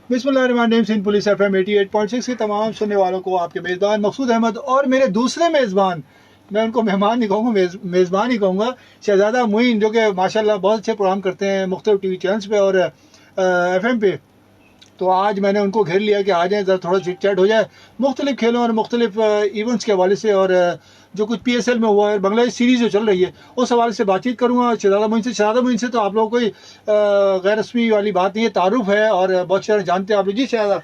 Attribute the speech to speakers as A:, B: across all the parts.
A: बिस्मिल्लाहिर्रहमानिर्रहीम। Sindh police FM 88.6 के तमाम सुनने वालों को आपके मेज़बान मकसूद अहमद और मेरे दूसरे मेज़बान, मैं उनको मेहमान नहीं कहूँगा, मेज़बान ही कहूँगा, शहजादा मोइन, जो कि माशाल्लाह बहुत अच्छे प्रोग्राम करते हैं मुख्तलिफ टीवी चैनल्स पे और FM पे। तो आज मैंने उनको घेर लिया कि आ जाएँ, ज़रा थोड़ा चिट चैट हो जाए मुख्तलिफ खेलों और मुख्तलिफ इवेंट्स के हवाले से, और जो कुछ PSL में हुआ है, बांग्लादेश सीरीज़ जो चल रही है, उस हवाले से बातचीत करूँगा शहजादा मोइन से तो आप लोगों को कोई गैर रस्मी वाली बात नहीं है, तारुफ है और बहुत सारे जानते हैं आप लोग। जी शहजादा।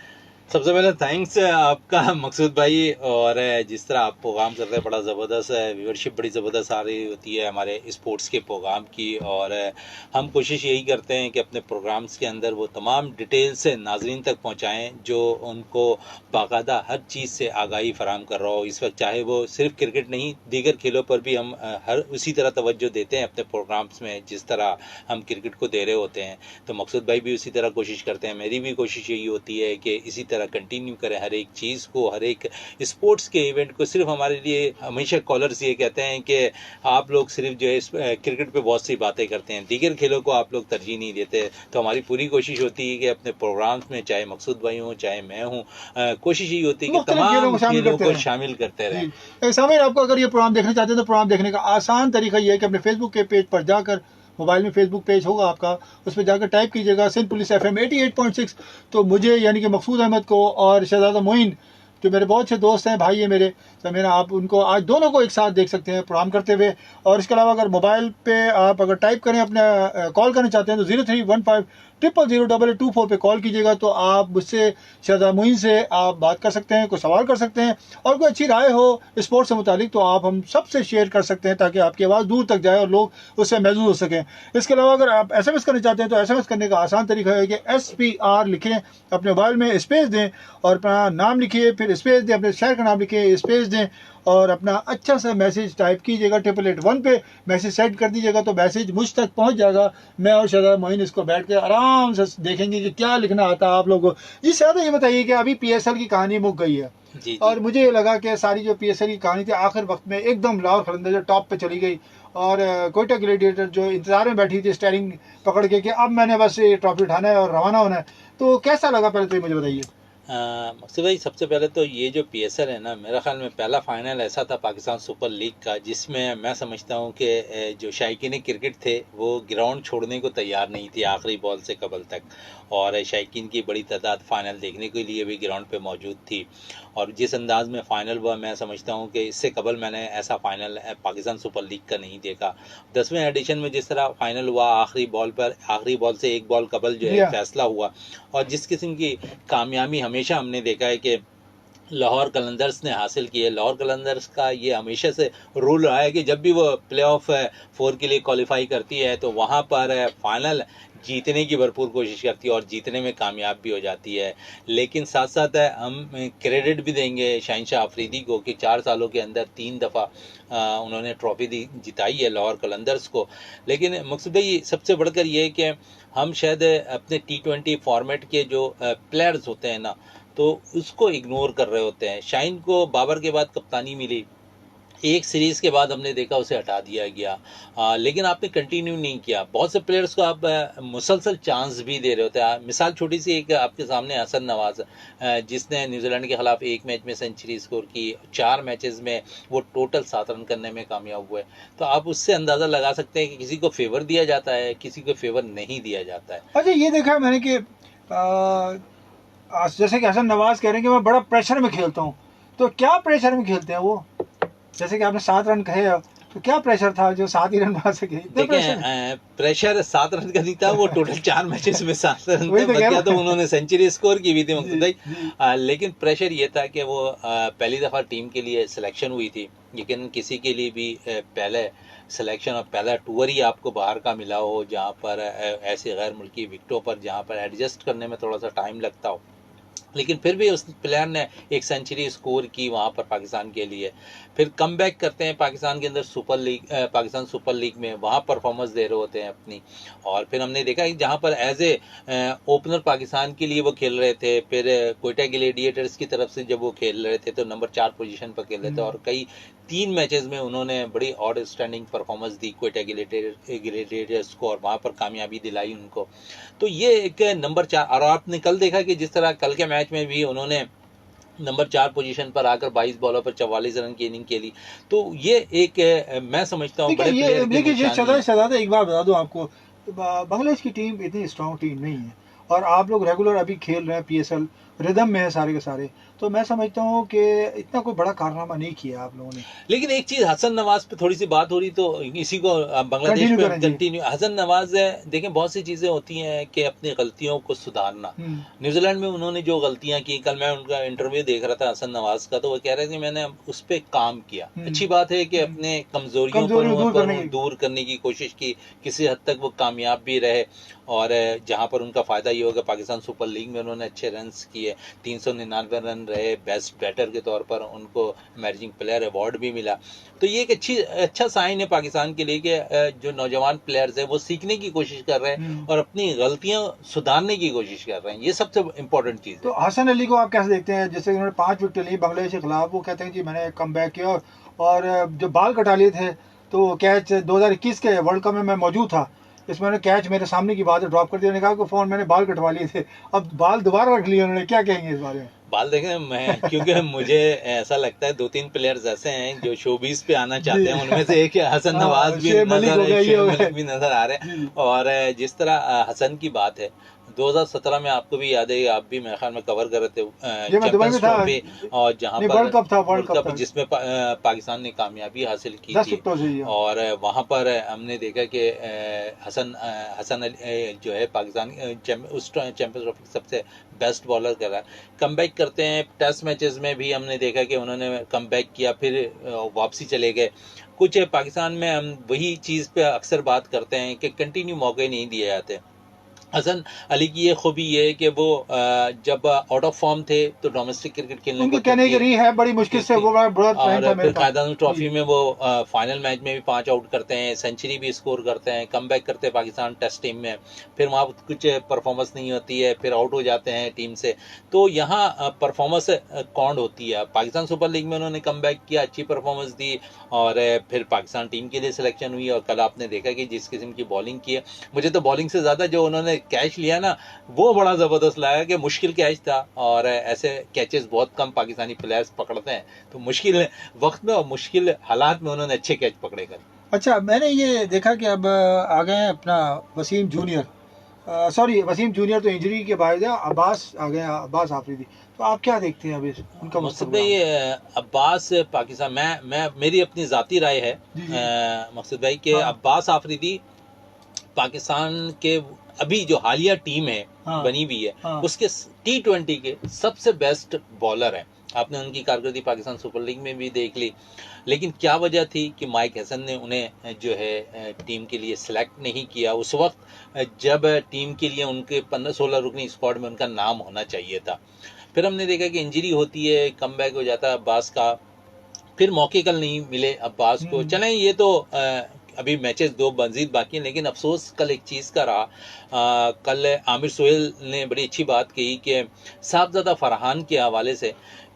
B: सबसे पहले थैंक्स आपका मकसूद भाई। और जिस तरह आप प्रोग्राम कर रहे हैं बड़ा ज़बरदस्त है, व्यूअरशिप बड़ी ज़बरदस्त आ रही होती है हमारे स्पोर्ट्स के प्रोग्राम की। और हम कोशिश यही करते हैं कि अपने प्रोग्राम्स के अंदर वो तमाम डिटेल्स नाजरीन तक पहुंचाएं जो उनको बाकायदा हर चीज़ से आगाही फराहम कर रहा हो इस वक्त, चाहे वो सिर्फ क्रिकेट नहीं, दीगर खेलों पर भी हम हर उसी तरह तवज्जो देते हैं अपने प्रोग्राम्स में जिस तरह हम क्रिकेट को दे रहे होते हैं। तो मकसूद भाई भी उसी तरह कोशिश करते हैं, मेरी भी कोशिश यही होती है कि इसी तरह कंटिन्यू करें हर एक चीज़ को, हर एक स्पोर्ट्स के इवेंट को। सिर्फ हमारे लिए हमेशा कॉलर्स ये कहते हैं कि आप लोग सिर्फ जो है क्रिकेट पे बहुत सी बातें करते हैं, दीगर खेलों को आप लोग तरजीह नहीं देते। तो हमारी पूरी कोशिश होती है कि अपने प्रोग्राम्स में चाहे मकसूद भाई हों चाहे मैं हूँ, कोशिश यही होती है कि तमाम खेलों को शामिल करते रहें।
A: सामिर, आपको अगर ये प्रोग्राम देखना चाहते हैं तो प्रोग्राम देखने का आसान तरीका ये है कि अपने फेसबुक के पेज पर जाकर, मोबाइल में फेसबुक पेज होगा आपका, उस पर जाकर टाइप कीजिएगा सिंध पुलिस FM 88.6। तो मुझे यानी कि मकसूद अहमद को और शहजादा मोइन, जो मेरे बहुत से दोस्त हैं, भाई है मेरे, समीना, आप उनको आज दोनों को एक साथ देख सकते हैं प्रोग्राम करते हुए। और इसके अलावा अगर मोबाइल पे आप अगर टाइप करें, अपने कॉल करना चाहते हैं तो 0315000824 पे कॉल कीजिएगा। तो आप मुझसे, शहजादा मोइन से आप बात कर सकते हैं, कोई सवाल कर सकते हैं, और कोई अच्छी राय हो स्पोर्ट्स से मुतालिक तो आप हम सबसे शेयर कर सकते हैं ताकि आपकी आवाज़ दूर तक जाए और लोग उससे महसूस हो सकें। इसके अलावा अगर आप SMS करना चाहते हैं तो SMS करने का आसान तरीका है कि SPR लिखें, अपने मोबाइल में स्पेस दें और अपना नाम लिखिए, फिर स्पेस दें, अपने शहर का नाम लिखिए, स्पेस दें और अपना अच्छा सा मैसेज टाइप कीजिएगा 888 पे, मैसेज सेंड कर दीजिएगा तो मैसेज मुझ तक पहुंच जाएगा। मैं और शहजादा मोइन इसको बैठ के आराम से देखेंगे कि क्या लिखना आता है आप लोगों को। जी शहजादा, ये बताइए कि अभी PSL की कहानी मुक गई है
B: जी।
A: और मुझे ये लगा कि सारी जो PSL की कहानी थी आखिर वक्त में एकदम लाहौर कलंदर जो टॉप पे चली गई और कोयटा ग्लैडिएटर जो इंतजार में बैठी थी स्टेयरिंग पकड़ के कि अब मैंने बस ये ट्रॉफी उठाना है और रवाना होना है। तो कैसा लगा, पहले तो ये मुझे बताइए।
B: मकसूद भाई, सबसे पहले तो ये जो PSL है ना, मेरा ख्याल में पहला फाइनल ऐसा था पाकिस्तान सुपर लीग का जिसमें मैं समझता हूँ कि जो शायकीन क्रिकेट थे वो ग्राउंड छोड़ने को तैयार नहीं थी आखिरी बॉल से कबल तक, और शायकीन की बड़ी तादाद फ़ाइनल देखने के लिए भी ग्राउंड पे मौजूद थी। और जिस अंदाज़ में फ़ाइनल हुआ, मैं समझता हूँ कि इससे कबल मैंने ऐसा फ़ाइनल पाकिस्तान सुपर लीग का नहीं देखा। 10वें एडिशन में जिस तरह फ़ाइनल हुआ, आखिरी बॉल से एक बॉल कबल जो है फैसला हुआ, और जिस किस्म की कामयाबी हमेशा हमने देखा है कि लाहौर कलंदर्स ने हासिल की है। लाहौर कलंदर्स का ये हमेशा से रूल रहा है कि जब भी वो प्लेऑफ 4 के लिए क्वालिफाई करती है तो वहाँ पर फाइनल जीतने की भरपूर कोशिश करती है और जीतने में कामयाब भी हो जाती है। लेकिन साथ साथ हम क्रेडिट भी देंगे शाहिनशाह अफरीदी को कि 4 सालों के अंदर 3 दफ़ा उन्होंने ट्रॉफी जिताई है लाहौर कलंदर्स को। लेकिन मकसूद भाई, सबसे बढ़कर ये है कि हम शायद अपने T20 फॉर्मेट के जो प्लेयर्स होते हैं ना, तो उसको इग्नोर कर रहे होते हैं। शाहीन को बाबर के बाद कप्तानी मिली, एक सीरीज़ के बाद हमने देखा उसे हटा दिया गया, लेकिन आपने कंटिन्यू नहीं किया। बहुत से प्लेयर्स को आप मुसलसल चांस भी दे रहे होते हैं। मिसाल छोटी सी एक आपके सामने, हसन नवाज, जिसने न्यूजीलैंड के खिलाफ एक मैच में सेंचुरी स्कोर की, 4 मैचेस में वो टोटल 7 रन करने में कामयाब हुए। तो आप उससे अंदाज़ा लगा सकते हैं कि किसी को फेवर दिया जाता है, किसी को फेवर नहीं दिया जाता है।
A: अच्छा, ये देखा है मैंने कि जैसे कि हसन नवाज कह रहे हैं कि मैं बड़ा प्रेशर में खेलता हूँ, तो क्या प्रेशर में खेलते हैं वो? जैसे कि आपने 7 रन कहे, तो क्या प्रेशर था जो 7 ही रन मार सके?
B: देखिए, प्रेशर 7 रन का नहीं था, वो टोटल 4 मैचेस में 7 रन था, बचा तो उन्होंने सेंचुरी स्कोर की भी थी मकसूद भाई। लेकिन प्रेशर ये था कि वो पहली दफ़ा टीम के लिए सिलेक्शन हुई थी, लेकिन किसी के लिए भी पहले सिलेक्शन और पहला टूर ही आपको बाहर का मिला हो, जहाँ पर ऐसे गैर मुल्की विकटों पर जहाँ पर एडजस्ट करने में थोड़ा सा टाइम लगता हो, लेकिन फिर भी उस प्लेयर ने एक सेंचुरी स्कोर की वहाँ पर पाकिस्तान के लिए। फिर कम बैक करते हैं पाकिस्तान के अंदर पाकिस्तान सुपर लीग में, वहाँ परफॉर्मेंस दे रहे होते हैं अपनी। और फिर हमने देखा कि जहाँ पर एज ए ओपनर पाकिस्तान के लिए वो खेल रहे थे, फिर कोयटा ग्लैडिएटर्स की तरफ से जब वो खेल रहे थे तो नंबर 4 पोजीशन पर खेल रहे थे, और कई 3 मैचेस में उन्होंने बड़ी आउटस्टैंडिंग परफॉर्मेंस दी क्विट ग्लेडिएटर्स को और वहाँ पर कामयाबी दिलाई उनको। तो ये एक नंबर 4, और आपने कल देखा कि जिस तरह कल के मैच में भी उन्होंने नंबर 4 पोजीशन पर आकर 22 बॉलों पर 44 रन की इनिंग खेली। तो ये एक मैं समझता हूँ बड़े
A: देखिए
B: प्लेयर की
A: देखिए ये
B: निशानी है।
A: शहजाद एक बात बता दूं आपको, बांग्लादेश की टीम इतनी स्ट्रांग टीम नहीं है, और आप लोग रेगुलर अभी खेल रहे हैं, पीएसएल रिदम में है सारे के सारे, तो मैं समझता हूँ कि इतना कोई बड़ा कारनामा नहीं किया आप लोगों ने।
B: लेकिन एक चीज हसन नवाज पे थोड़ी सी बात हो रही, तो इसी को बांग्लादेश
A: Continue
B: पे
A: करें जी।
B: कंटिन्यू। हसन नवाज देखें, बहुत सी चीजें होती हैं कि अपनी गलतियों को सुधारना। न्यूजीलैंड में उन्होंने जो गलतियां की, कल मैं उनका इंटरव्यू देख रहा था हसन नवाज का, तो वो कह रहे थे कि मैंने उस पर काम किया। अच्छी बात है कि अपने कमजोरियों पर दूर करने की कोशिश की, किसी हद तक वो कामयाब भी रहे, और जहां पर उनका फायदा ये होगा, पाकिस्तान सुपर लीग में उन्होंने अच्छे रन्स किए, 399 रन रहे, बेस्ट बैटर के तौर पर उनको इमर्जिंग प्लेयर अवार्ड भी मिला। तो ये एक अच्छा साइन है पाकिस्तान के लिए कि जो नौजवान प्लेयर्स हैं वो सीखने की कोशिश कर रहे हैं और अपनी गलतियां सुधारने की कोशिश कर रहे हैं। ये सबसे इम्पोर्टेंट चीज़ है।
A: तो हसन अली को आप कैसे देखते हैं? जैसे उन्होंने 5 विकेट ली बांग्लादेश के खिलाफ, वो कहते हैं जी मैंने कम बैक किया, और जो बाल कटा लिए थे, तो कैच 2021 के वर्ल्ड कप में मैं मौजूद था, इसमें उन्होंने कैच मेरे सामने की बात है ड्रॉप कर दिया, उन्होंने कहा कि फ़ोन मैंने बाल कटवा लिए थे, अब बाल दोबारा रख लिए उन्होंने, क्या कहेंगे इस बारे में?
B: बाल देखें, मैं क्योंकि मुझे ऐसा लगता है 2-3 प्लेयर्स ऐसे हैं जो शोबीज पे आना चाहते हैं, उनमें से एक हसन नवाज भी नजर आ रहे हैं। और जिस तरह हसन की बात है, 2017 में आपको भी याद है, आप भी मेरे ख्याल में कवर कर रहे थे चैंपियंस ट्रॉफी, और जहां पर वर्ल्ड कप जिसमें पाकिस्तान ने कामयाबी हासिल की थी, और वहां पर हमने देखा कि हसन अली जो है पाकिस्तान उस चैंपियंस ट्रॉफी सबसे बेस्ट बॉलर कर रहा है। कमबैक करते हैं, टेस्ट मैचेस में भी हमने देखा कि उन्होंने कमबैक किया, फिर वापसी चले गए। कुछ पाकिस्तान में हम वही चीज़ पे अक्सर बात करते हैं कि कंटिन्यू मौके नहीं दिए जाते। हसन अली की ये खूबी ये है कि वो जब आउट ऑफ फॉर्म थे तो डोमेस्टिक क्रिकेट खेलने को
A: कहने की रही है बड़ी मुश्किल से, वो
B: और फिर कायदान ट्रॉफी में वो फाइनल मैच में भी 5 आउट करते हैं, सेंचुरी भी स्कोर करते हैं, कमबैक करते हैं पाकिस्तान टेस्ट टीम में, फिर वहाँ कुछ परफॉर्मेंस नहीं होती है, फिर आउट हो जाते हैं टीम से। तो यहाँ परफॉर्मेंस काउंट होती है। पाकिस्तान सुपर लीग में उन्होंने कमबैक किया, अच्छी परफॉर्मेंस दी, और फिर पाकिस्तान टीम के लिए सिलेक्शन हुई। और कल आपने देखा कि जिस किस्म की बॉलिंग की है, मुझे तो बॉलिंग से ज़्यादा जो उन्होंने कैच लिया ना, वो बड़ा ज़बरदस्त लगा कि मुश्किल कैच था, और ऐसे कैचेस बहुत कम पाकिस्तानी प्लेयर्स पकड़ते हैं, तो मुश्किल वक्त में और मुश्किल हालात में उन्होंने अच्छे कैच पकड़े कर।
A: अच्छा, मैंने ये देखा कि अब आ गए हैं अपना वसीम जूनियर, वसीम जूनियर तो इंजरी के बाद है, अब्बास आ गए, अब्बास आफरीदी, तो आप क्या देखते हैं अभी उनका
B: मकसद भाई? अब्बास पाकिस्तान, मैं मेरी अपनी ज़ाती राय है मकसद भाई कि अब्बास आफरीदी पाकिस्तान के अभी जो हालिया टीम है बनी हुई है, उसके T20 के सबसे बेस्ट बॉलर हैं। आपने उनकी कारकर्दगी पाकिस्तान सुपर लीग में भी देख ली, लेकिन क्या वजह थी कि माइक हसन ने उन्हें जो है टीम के लिए सिलेक्ट नहीं किया उस वक्त जब टीम के लिए उनके 15-16 रुकनी स्क्वाड में उनका नाम होना चाहिए था। फिर हमने देखा कि इंजरी होती है, कमबैक हो जाता है अब्बास का, फिर मौके कल नहीं मिले अब्बास को। चलें, ये तो अभी मैचेस 2 मजीद बाकी हैं, लेकिन अफसोस कल एक चीज़ का रहा, कल आमिर सोहेल ने बड़ी अच्छी बात कही कि साहबजादा फरहान के हवाले से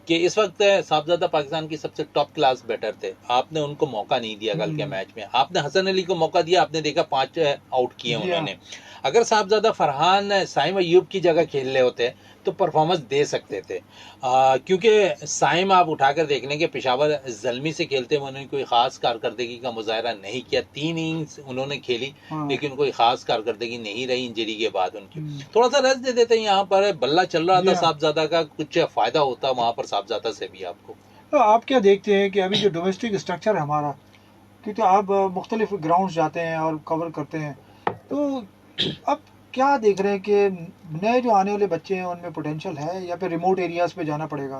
B: कि इस वक्त साहबजादा पाकिस्तान की सबसे टॉप क्लास बैटर थे, आपने उनको मौका नहीं दिया कल के मैच में। आपने हसन अली को मौका दिया, आपने देखा 5 आउट किए उन्होंने। अगर साहबजादा फरहान साइम अयूब की जगह खेल रहे होते तो परफॉर्मेंस दे सकते थे, क्योंकि साइम आप उठाकर देख लें कि पेशावर जल्मी से खेलते हुए उन्होंने कोई ख़ास कारकर्दगी का मुजाहरा नहीं किया। 3 इनिंग्स उन्होंने खेली, लेकिन कोई ख़ास कारकर्दगी नहीं रही इंजरी के बाद उनकी। थोड़ा सा रेस्ट दे देते हैं, यहाँ पर बल्ला चल रहा था साहबजादा का, कुछ फ़ायदा होता वहाँ पर साहबजादा से भी आपको।
A: तो आप क्या देखते हैं कि अभी जो डोमेस्टिक स्ट्रक्चर है हमारा, क्योंकि आप मुख्तलिफ ग्राउंड जाते हैं और कवर करते हैं, तो अब क्या देख रहे हैं कि नए जो आने वाले बच्चे हैं उनमें पोटेंशियल है, या फिर रिमोट एरियाज पे जाना पड़ेगा?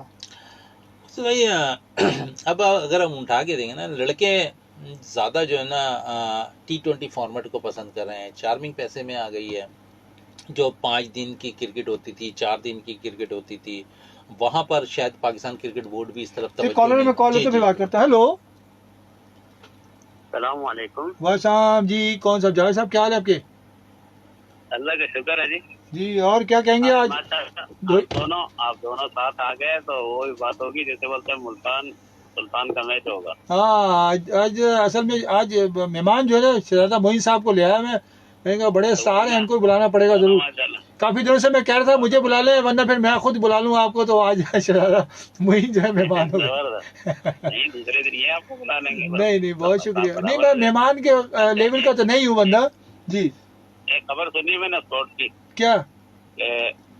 B: तो भाई अब अगर हम उठा के देंगे ना, लड़के ज़्यादा जो है ना T20 फॉर्मेट को पसंद कर रहे हैं। चार्मिंग पैसे में आ गई है, जो 5 दिन की क्रिकेट होती थी, 4 दिन की क्रिकेट होती थी, वहाँ पर शायद पाकिस्तान क्रिकेट बोर्ड भी इस तरफ
A: तवज्जो कॉलर में कॉल होते बात करता है। हेलो,
C: सलाम वालेकुम।
A: वालेकुम जी, कौन सा जावेद साहब, क्या हाल है आपके?
C: अल्लाह का शुक्र है जी।
A: जी, और क्या कहेंगे आज?
C: आप दोनों साथ आ गए तो वो भी बात होगी, जैसे बोलते हैं मुल्तान सुल्तान का मैच होगा।
A: हाँ, आज असल में आज मेहमान जो है ना शहजादा मोइन साहब को ले आया मैंने कहा बड़े स्टार हैं, इनको बुलाना पड़ेगा जरूर।
C: माशाल्लाह।
A: काफी दिनों से मैं कह रहा था मुझे बुला ले, वरना फिर मैं खुद बुला लूँ आपको, तो आज शहजादा मोइन जो है मेहमान हो गए।
C: जबरदस्त। नहीं, दूसरे दिन ये आपको बुला लेंगे।
A: नहीं नहीं, बहुत शुक्रिया। नहीं, मैं मेहमान के लेवल का तो नहीं हूँ बंदा जी।
C: एक खबर सुनी मैंने स्पोर्ट्स की,
A: क्या?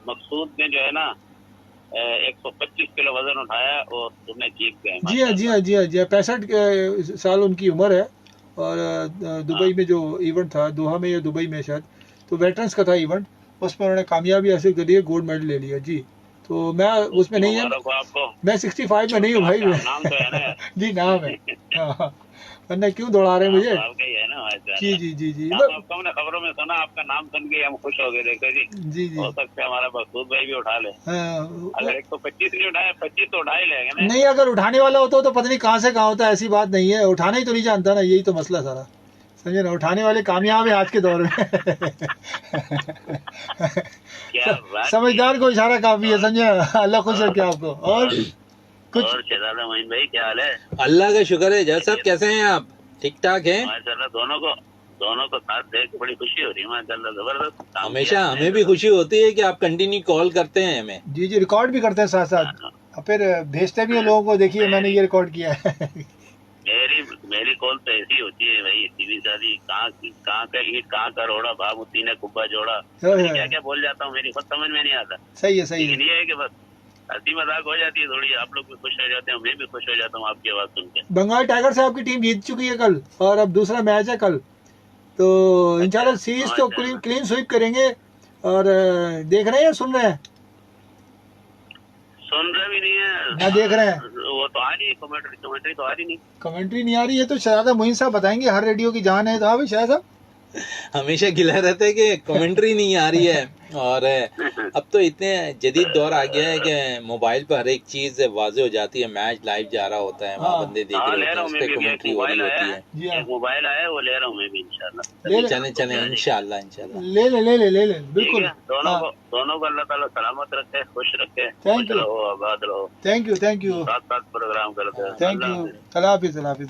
C: मकसूद ने जो है ना 125 किलो वजन उठाया और उसने जीत गए।
A: जी हाँ, जी हाँ, जी हाँ, जी हाँ। 65 साल उनकी उम्र है और दुबई में जो इवेंट था, दोहा में या दुबई में शायद, तो वेटरन्स का था इवेंट, उसमें उन्होंने कामयाबी हासिल कर ली, गोल्ड मेडल ले लिया जी। तो मैं उसमें नहीं है,
C: आपको
A: मैं 65 में नहीं हूँ भाई।
C: नाम तो है ना?
A: जी नाम है। हाँ, वरना क्यों दौड़ा रहे हैं मुझे?
C: आपका ही है ना?
A: जी जी जी जी
C: आपको हमने खबरों में सुना, आपका नाम सुन के हम खुश हो गए। देखो जी,
A: जी जी।
C: हो सकता है हमारा मकसूद भाई भी उठा ले।
A: हाँ,
C: अगर 125 नहीं उठाया, 25 तो उठा ही लेंगे ना।
A: नहीं, अगर उठाने वाला होता तो पता नहीं कहाँ से कहाँ होता, ऐसी बात नहीं है, उठाना ही तो नहीं जानता ना, यही तो मसला सारा, समझे ना। उठाने वाले कामयाब है आज के दौर में।
C: क्या बात।
A: समझदार को इशारा काफी है, समझे। अल्लाह खुश रखे आपको। और कुछ?
C: और शहजादा मोइन भाई क्या हाल है?
B: अल्लाह का शुक्र है। जज साहब कैसे हैं आप? ठीक ठाक हैं?
C: माशाल्लाह, दोनों को साथ देख के बड़ी खुशी हो रही है। माशाल्लाह, जबरदस्त काम
B: हमेशा
C: किया
B: हमें भी खुशी होती है कि आप कंटिन्यू कॉल करते हैं हमें।
A: जी जी, रिकॉर्ड भी करते हैं साथ साथ, और फिर भेजते भी हैं लोगों को, देखिए मैंने ये रिकॉर्ड किया है।
C: मेरी कॉल तो ऐसी होती है भाई, सीधी सादी, कहाँ का ईट, कहाँ का रोड़ा, भामुती ने कुब्बा जोड़ा, क्या क्या बोल जाता हूँ, मेरी खुद समझ में नहीं आता।
A: सही है, सही है।
C: लेकिन ये है कि बस हंसी मजाक हो जाती है थोड़ी, आप लोग भी खुश हो जाते हैं, मैं भी खुश हो जाता हूँ आपकी आवाज सुन के।
A: बंगाल टाइगर से आपकी टीम जीत चुकी है कल, और अब दूसरा मैच है कल, तो इंशाल्लाह सीरीज तो क्लीन स्वीप करेंगे। और देख रहे हैं, सुन रहे हैं?
C: सुन रहे भी नहीं है
A: ना देख रहे हैं?
C: वो तो आ रही है, कमेंट्री तो आ रही नहीं।
A: कमेंट्री नहीं आ रही है तो शहजादा मोइन साहब बताएंगे, हर रेडियो की जान है। तो हाँ भाई शायद साहब
B: हमेशा गिला रहता है कि कमेंट्री नहीं आ रही है। और अब तो इतने जदीद दौर आ गया है कि मोबाइल पर हर एक चीज वाज़ेह हो जाती है। मैच लाइव जा रहा होता है, वहाँ बंदे देख रहे होते हैं, उस पर कमेंट्री हो रही होती है।
C: एक मोबाइल आया, वो ले रहा हूँ मैं भी इंशाल्लाह।
B: चले इंशाल्लाह
A: ले बिल्कुल।
C: दोनों को अल्लाह ताला सलामत रखे, खुश रखे,
A: थैंक यू,
C: आबाद रहो।
A: थैंक यू,
C: साथ प्रोग्राम करते हैं।
A: थैंक यू, अल्लाह हाफिज।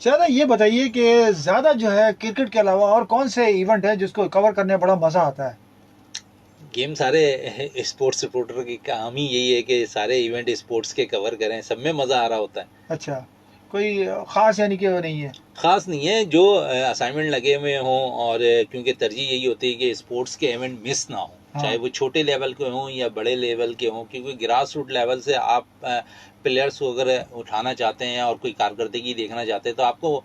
A: शायद ये बताइए कि ज्यादा जो है क्रिकेट के अलावा और कौन से इवेंट है जिसको कवर करने में बड़ा मजा आता है?
B: गेम सारे स्पोर्ट्स रिपोर्टर की काम ही यही है कि सारे इवेंट स्पोर्ट्स के कवर करें, सब में मजा आ रहा होता है।
A: अच्छा, कोई खास यानी कि नहीं है?
B: खास नहीं है, जो असाइनमेंट लगे हुए हों, और क्योंकि तरजीह यही होती है कि स्पोर्ट्स के इवेंट मिस ना हो, चाहे वो छोटे लेवल के हों या बड़े लेवल के हों, क्योंकि ग्रास रूट लेवल से आप प्लेयर्स को अगर उठाना चाहते हैं और कोई कारकर्दगी देखना चाहते हैं तो आपको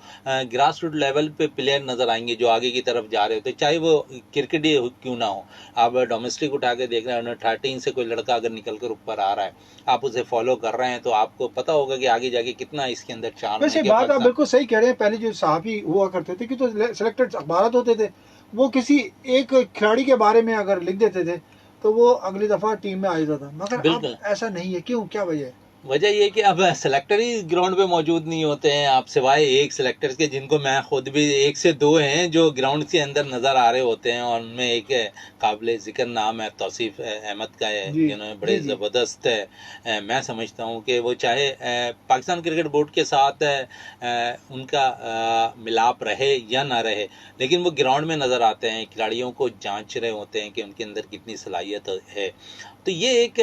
B: ग्रास रूट लेवल पे प्लेयर नज़र आएंगे जो आगे की तरफ जा रहे होते हैं, चाहे वो क्रिकेट ही क्यों ना हो। आप डोमेस्टिक उठा के देख रहे हैं, 13 से कोई लड़का अगर निकल कर ऊपर आ रहा है, आप उसे फॉलो कर रहे हैं, तो आपको पता होगा कि आगे जाके कितना इसके अंदर चार्म है।
A: बात आप बिल्कुल सही कह रहे हैं। पहले जो सहाफ़ी हुआ करते थे कि तो सिलेक्टेड अखबार होते थे, वो किसी एक खिलाड़ी के बारे में अगर लिख देते थे तो वो अगली दफा टीम में आ जाता था, मगर अब ऐसा नहीं है। क्यों, क्या वजह है?
B: वजह ये कि अब सेलेक्टर ही ग्राउंड पे मौजूद नहीं होते हैं, आप सिवाय एक सेलेक्टर्स के, जिनको मैं खुद भी 1 से 2 हैं जो ग्राउंड के अंदर नज़र आ रहे होते हैं, और उनमें एक काबिल ज़िक्र नाम है तौसीफ अहमद का है, जिन्होंने बड़े ज़बरदस्त है। मैं समझता हूँ कि वो चाहे पाकिस्तान क्रिकेट बोर्ड के साथ उनका मिलाप रहे या ना रहे, लेकिन वो ग्राउंड में नज़र आते हैं, खिलाड़ियों को जांच रहे होते हैं कि उनके अंदर कितनी सलाहियत है। तो ये एक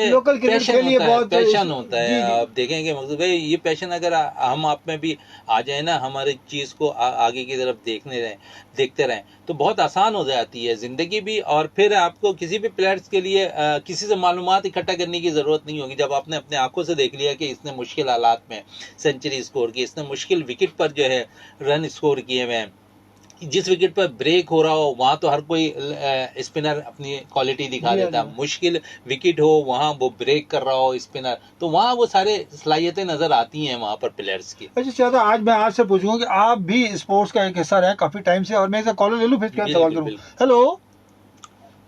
B: पैशन होता है। आप देखेंगे मकसूद भाई, ये पैशन अगर हम आप में भी आ जाए ना, हमारे चीज़ को आगे की तरफ देखते रहें तो बहुत आसान हो जाती है ज़िंदगी भी। और फिर आपको किसी भी प्लेयर्स के लिए किसी से मालूमात इकट्ठा करने की ज़रूरत नहीं होगी। जब आपने अपने आंखों से देख लिया कि इसने मुश्किल हालात में सेंचुरी स्कोर की, इसने मुश्किल विकेट पर जो है रन स्कोर किए हुए हैं, जिस विकेट पर ब्रेक हो रहा हो वहाँ तो हर कोई स्पिनर अपनी क्वालिटी दिखा देता है, मुश्किल विकेट हो वहाँ वो ब्रेक कर रहा हो स्पिनर, तो वहाँ वो सारे सलाहियतें नजर आती हैं वहाँ पर प्लेयर्स की।
A: अच्छा चाहता, आज मैं आपसे पूछूंगा कि आप भी स्पोर्ट्स का एक हिस्सा रहे काफी टाइम से, और मैं इसका कॉलर ले लूँ फिर क्या सवाल करूँ? हेलो,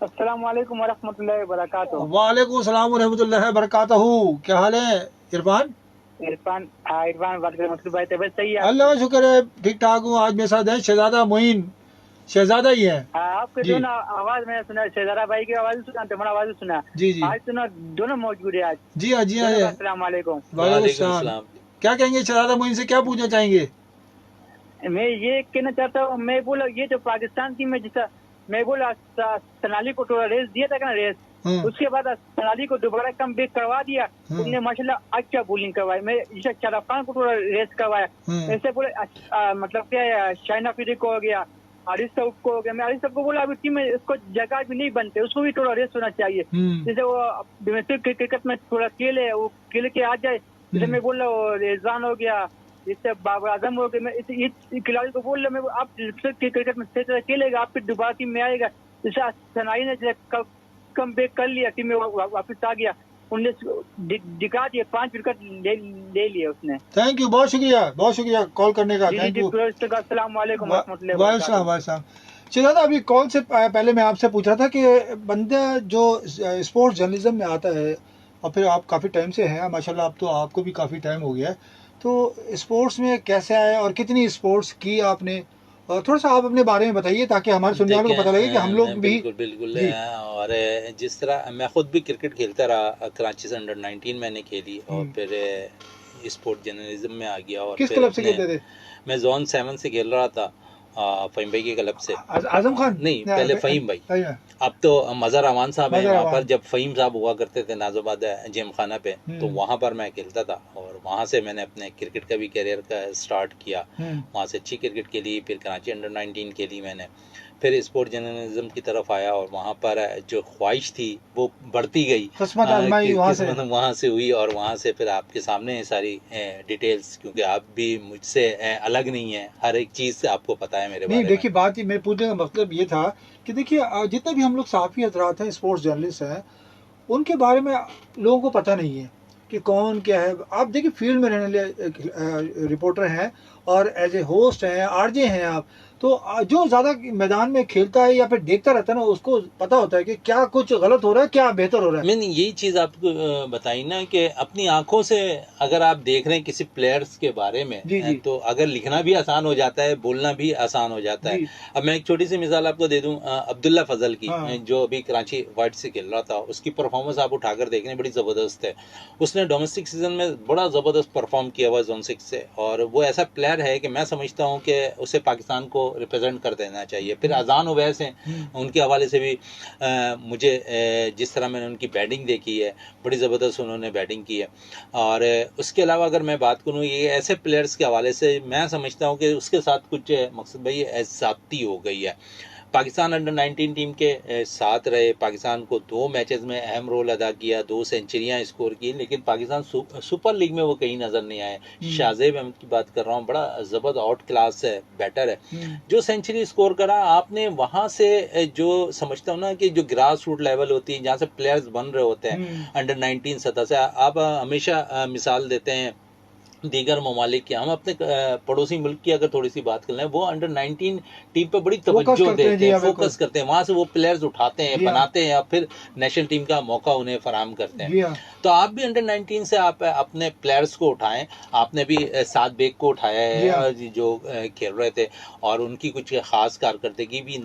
D: अस्सलाम वालेकुम वरहमतुल्लाहि वबरकातुहू।
A: वालेकुम सलाम वरहमतुल्लाहि वबरकातुहू। क्या हाल है इरफान?
D: इरफान भाई तबीयत सही है?
A: अल्लाह का शुक्र है, ठीक ठाक हूँ। आज मेरे साथ है शहजादा मोइन, शहजादा ही है।
D: आपके दोनों आवाज मैंने सुना, शहजादा भाई की आवाज सुना, तुम्हारा आवाज सुना।
A: जी जी,
D: आज सुना, दोनों मौजूद है आज।
A: जी हाँ, जी हाँ।
D: अस्सलाम वालेकुम।
A: वालेकुम सलाम। क्या कहेंगे शहजादा मोइन से, क्या पूछना चाहेंगे?
D: मैं ये कहना चाहता हूँ, मैं बोला ये जो पाकिस्तान टीम में जैसा मैं बोला सनाली को थोड़ा रेस दिया था ना रेस, उसके बाद सनाली को दोबारा कम बैक करवा दिया, उसने माशाल्लाह अच्छा बॉलिंग करवाई। मैं जैसे शराफ खान को थोड़ा रेस करवाया, ऐसे बोले मतलब क्या है, शाइना फिरी को हो गया, आरिफ साहब को हो गया। मैं आरिफ साहब को बोला अभी टीम में इसको जगह भी नहीं बनते, उसको भी थोड़ा रेस होना चाहिए। जैसे वो डोमेस्टिक क्रिकेट में थोड़ा खेले, वो खेल के आ जाए। जैसे मैं बोल रहा हूँ रेजान हो गया, इससे बाबर आजम हो गया, मैं इस खिलाड़ी को बोल रहा मैं आप क्रिकेट में सही तरह खेलेगा, आप फिर दोबारा टीम में आएगा। जैसे सनाई ने कम बैक कर लिया, टीम में वापस आ गया, उनने दिखा दिया, 5 विकेट ले लिए उसने।
A: थैंक यू, बहुत शुक्रिया कॉल करने का। Thank you.
D: अस्सलाम वालेकुम।
A: वालेकुम। शहजादा, अभी कॉल से पहले मैं आपसे पूछ रहा था कि बंदा जो स्पोर्ट्स जर्नलिज्म में आता है, और फिर आप काफ़ी टाइम से हैं माशाल्लाह, अब तो आपको भी काफ़ी टाइम हो गया है, तो स्पोर्ट्स में कैसे आए और कितनी स्पोर्ट्स की आपने, और थोड़ा सा आप अपने बारे में बताइए ताकि हमारे सुनने वालों को पता लगे कि हम लोग भी।
B: बिल्कुल। और जिस तरह मैं खुद भी क्रिकेट खेलता रहा, कराची से अंडर-19 मैंने खेली और फिर स्पोर्ट जर्नलिज्म में आ गया। और
A: किस क्लब से खेलते थे?
B: मैं जोन 7 से खेल रहा था, फ़हीम भाई के क्लब से।
A: आजम खान
B: नहीं, पहले फ़हीम भाई, अब तो मज़हर अमान साहब हैं वहाँ पर। जब फ़हीम साहब हुआ करते थे नाज़ोबाद जिम खाना पे, तो वहाँ पर मैं खेलता था और वहाँ से मैंने अपने क्रिकेट का भी करियर का स्टार्ट किया। वहाँ से अच्छी क्रिकेट खेली, फिर कराची अंडर-19 खेली मैंने, फिर स्पोर्ट जर्नलिज्म की तरफ आया और वहाँ पर जो ख्वाहिश थी वो बढ़ती गई, वहाँ से हुई। और वहाँ से फिर आपके सामने है सारी डिटेल्स, क्योंकि आप भी मुझसे अलग नहीं है, हर एक चीज़ से आपको पता है मेरे बारे में।
A: देखिए, बात ही मैं पूछने का मतलब ये था कि देखिए जितने भी हम लोग सहाफ़ी हज़रात हैं, स्पोर्ट्स जर्नलिस्ट हैं, उनके बारे में लोगों को पता नहीं है कि कौन क्या है। आप देखिए फील्ड में रहने वाले रिपोर्टर हैं और एज ए होस्ट हैं, आरजे हैं आप, तो जो ज़्यादा मैदान में खेलता है या फिर देखता रहता है ना, उसको पता होता है कि क्या कुछ गलत हो रहा है, क्या बेहतर हो रहा है।
B: मैंने यही चीज़ आपको बताई ना कि अपनी आंखों से अगर आप देख रहे हैं किसी प्लेयर्स के बारे में, तो अगर लिखना भी आसान हो जाता है, बोलना भी आसान हो जाता है। अब मैं एक छोटी सी मिसाल आपको दे दूं, अब्दुल्ला फजल की, जो अभी कराची वाइट से खेल रहा था, उसकी परफॉर्मेंस आप उठाकर देख रहे हैं, बड़ी ज़बरदस्त है। उसने डोमेस्टिक सीजन में बड़ा ज़बरदस्त परफॉर्म किया हुआ जोन 6 से, और वो ऐसा प्लेयर है कि मैं समझता हूँ कि उसे पाकिस्तान को रिप्रेजेंट कर देना चाहिए। फिर अजान उवैस हैं, उनके हवाले से भी मुझे जिस तरह मैंने उनकी बैटिंग देखी है, बड़ी ज़बरदस्त उन्होंने बैटिंग की है। और उसके अलावा अगर मैं बात करूँ, ये ऐसे प्लेयर्स के हवाले से मैं समझता हूँ कि उसके साथ कुछ मकसद भाई ज़्यादती हो गई है। पाकिस्तान अंडर-19 टीम के साथ रहे, पाकिस्तान को 2 मैचेस में अहम रोल अदा किया, 2 सेंचुरियां स्कोर की, लेकिन पाकिस्तान सुपर लीग में वो कहीं नज़र नहीं आए। शाहजेब अहमद की बात कर रहा हूँ, बड़ा ज़बरदस्त आउट क्लास है, बैटर है, जो सेंचुरी स्कोर करा। आपने वहाँ से जो समझता हूँ ना कि जो ग्रास रूट लेवल होती है, जहाँ से प्लेयर्स बन रहे होते हैं अंडर-19 सतह से, आप हमेशा मिसाल देते हैं दीगर ममालिक की। हम अपने पड़ोसी मुल्क की अगर थोड़ी सी बात कर लें, वो अंडर-19 टीम पे बड़ी तवज्जो देते हैं, फोकस करते हैं, वहाँ से वो प्लेयर्स उठाते हैं, बनाते हैं, और फिर नेशनल टीम का मौका उन्हें फराहम करते हैं। तो आप भी अंडर-19 से आप अपने प्लेयर्स को उठाएं। आपने भी साद बेग को उठाया है जो खेल रहे थे, और उनकी कुछ खास कारकर्दगी भी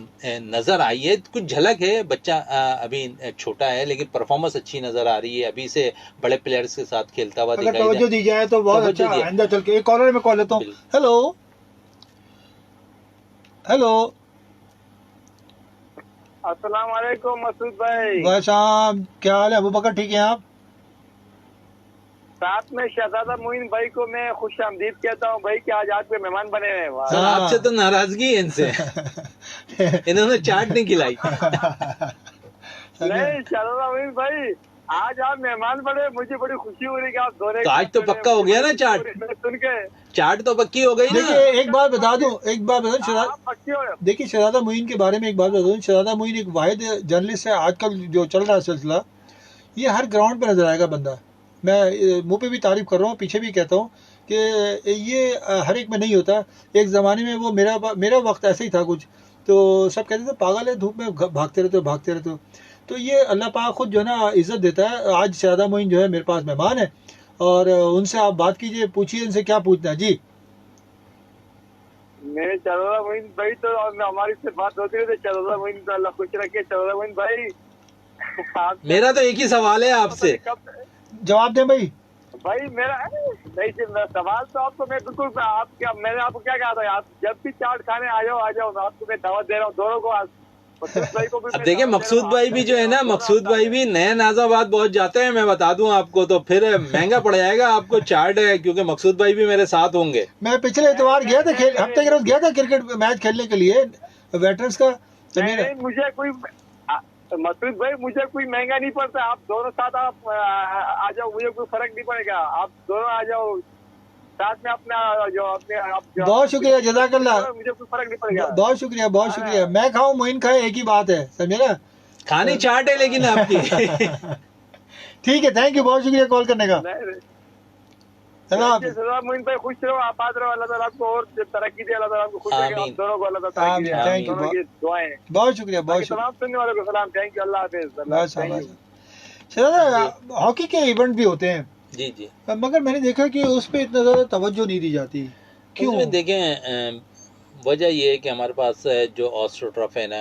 B: नज़र आई है। कुछ झलक है, बच्चा अभी छोटा है लेकिन परफॉर्मेंस अच्छी नज़र आ रही है, अभी से बड़े प्लेयर्स के साथ खेलता हुआ दिखाई
A: दी जाए तो बहुत अच्छा। आइंदा चल के एक कॉलर में कॉल लेता हूँ। हेलो हेलो,
D: अस्सलाम वालेकुम मसूद भाई।
A: भाई साहब, क्या हाल है? अबू बकर ठीक है आप?
D: साथ में शहजादा मोइन भाई को मैं खुश आमदीद कहता हूँ भाई, कि आज आपके मेहमान बने हुए हैं।
B: आपसे तो नाराजगी है इनसे इन्होंने चाट नहीं खिलाई।
D: नहीं शहजादा मोइन भाई, आज आप मेहमान बने, मुझे बड़ी खुशी हो रही है कि आप दोनों।
B: तो आज तो पक्का हो गया ना चाट,
D: सुन के
B: चाट तो पक्की हो गई ना।
A: देखिए एक बात बता दूं, देखिए शहजादा मोइन के बारे में एक बात बता दूं, शहजादा मोइन एक वाहिद जर्नलिस्ट है आजकल जो चल रहा है सिलसिला, ये हर ग्राउंड पे नजर आएगा बंदा। मैं मुंह पे भी तारीफ कर रहा हूँ, पीछे भी कहता हूँ कि ये हर एक में नहीं होता। एक ज़माने में वो मेरा वक्त ऐसे ही था कुछ, तो सब कहते थे पागल है, धूप में भागते रहते हो। तो ये अल्लाह पाक खुद जो है ना इज़्ज़त देता है। आज शहजादा मोइन जो है मेरे पास मेहमान है, और उनसे आप बात कीजिए, पूछिए इनसे क्या पूछना है। जी
D: मैं शहजादा मोइन भाई, तो हमारी से बात होती है, शहजादा मोइन तो अल्लाह खुश रखे। शहजादा मोइन भाई,
B: मेरा तो एक ही सवाल है आपसे,
A: जवाब दें भाई।
D: भाई मेरा
E: नहीं जी, सवाल तो आपको मैं बिल्कुल, आप क्या, मैंने आपको क्या कहा था, आप जब भी चाट खाने आ जाओ, मैं आपको मैं दावत दे रहा हूँ दोनों को। आज मकसूद भाई को भी
B: अब
E: मैं
B: देखिए,
E: दावत दे
B: मकसूद
E: रहा हूँ,
B: भाई
E: आप
B: भी जो है ना,
E: दोनों
B: मकसूद भाई भी नए नाजाबाद बहुत जाते हैं, मैं बता दूं आपको, तो फिर महंगा पड़ जाएगा आपको चाट है, क्योंकि मकसूद भाई भी मेरे साथ होंगे।
A: मैं पिछले इतवार गया था, हफ्ते के रोज गया था क्रिकेट मैच खेलने के लिए वेटरन्स का, तो मेरा
E: नहीं, मुझे कोई मकसूद भाई, मुझे कोई महंगा नहीं पड़ता। आप दोनों साथ आप आ जाओ, मुझे कोई फर्क नहीं पड़ेगा। आप दोनों आ जाओ साथ में, अपना जो अपने आप जो,
A: बहुत शुक्रिया, जज़ाकल्लाह,
E: मुझे कोई फर्क नहीं पड़ेगा।
A: बहुत शुक्रिया, बहुत शुक्रिया। मैं खाऊं मोइन खाए, एक ही बात है, समझे ना।
B: खाने चाट है लेकिन आपकी।
A: ठीक है, थैंक यू, बहुत शुक्रिया कॉल करने का।
E: मोइन भाई खुश रहो, आबाद रहो, अल्लाह ताला आपको और तरक्की दे, अल्लाह ताला आपको खुश रखे, आप दोनों को अल्लाह ताला तरक्की दे,
A: आमीन, थैंक यू,
E: दोनों की दुआएं।
A: बहुत शुक्रिया, बहुत शुक्रिया।
E: तमाम सुनने वालों को सलाम, थैंक यू, अल्लाह हाफिज़।
A: शहजादा, हॉकी के इवेंट भी होते हैं,
B: जी जी,
A: मगर मैंने देखा कि उस पर इतना ज़्यादा तवज्जो नहीं दी जाती, क्यों?
B: उसमें देखें, वजह ये है कि हमारे पास जो ऑस्ट्रोटर्फ है ना,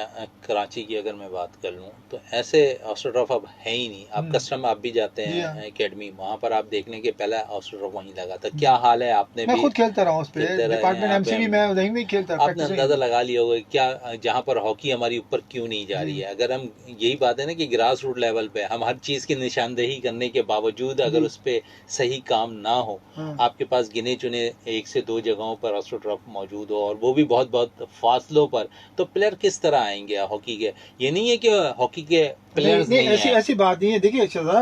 B: कराची की अगर मैं बात कर लूँ, तो ऐसे ऑस्ट्रोटर्फ अब है ही नहीं। आप कस्टम आप भी जाते हैं एकेडमी, वहाँ पर आप देख लें कि पहला ऑस्ट्रोटर्फ वहीं लगा था। क्या हाल है, आपने
A: मैं
B: भी
A: खुद खेलता रहा हूँ उस पे, डिपार्टमेंट एमसीबी में वहीं भी खेलता रहा,
B: आपने अंदाजा लगा लिया होगा क्या जहाँ पर हॉकी हमारी ऊपर क्यों नहीं जा रही है। अगर हम, यही बात है ना कि ग्रास रूट लेवल पे हम हर चीज़ की निशानदेही करने के बावजूद अगर उस पर सही काम ना हो, आपके पास गिने चुने 1 से 2 जगहों पर ऑस्ट्रोटर्फ मौजूद हो, और वो भी बहुत बहुत फासलों पर, तो प्लेयर किस तरह आएंगे हॉकी के? ये नहीं है कि हॉकी के प्लेयर्स नहीं है।
A: ऐसी बात नहीं है। देखिए शहजादा,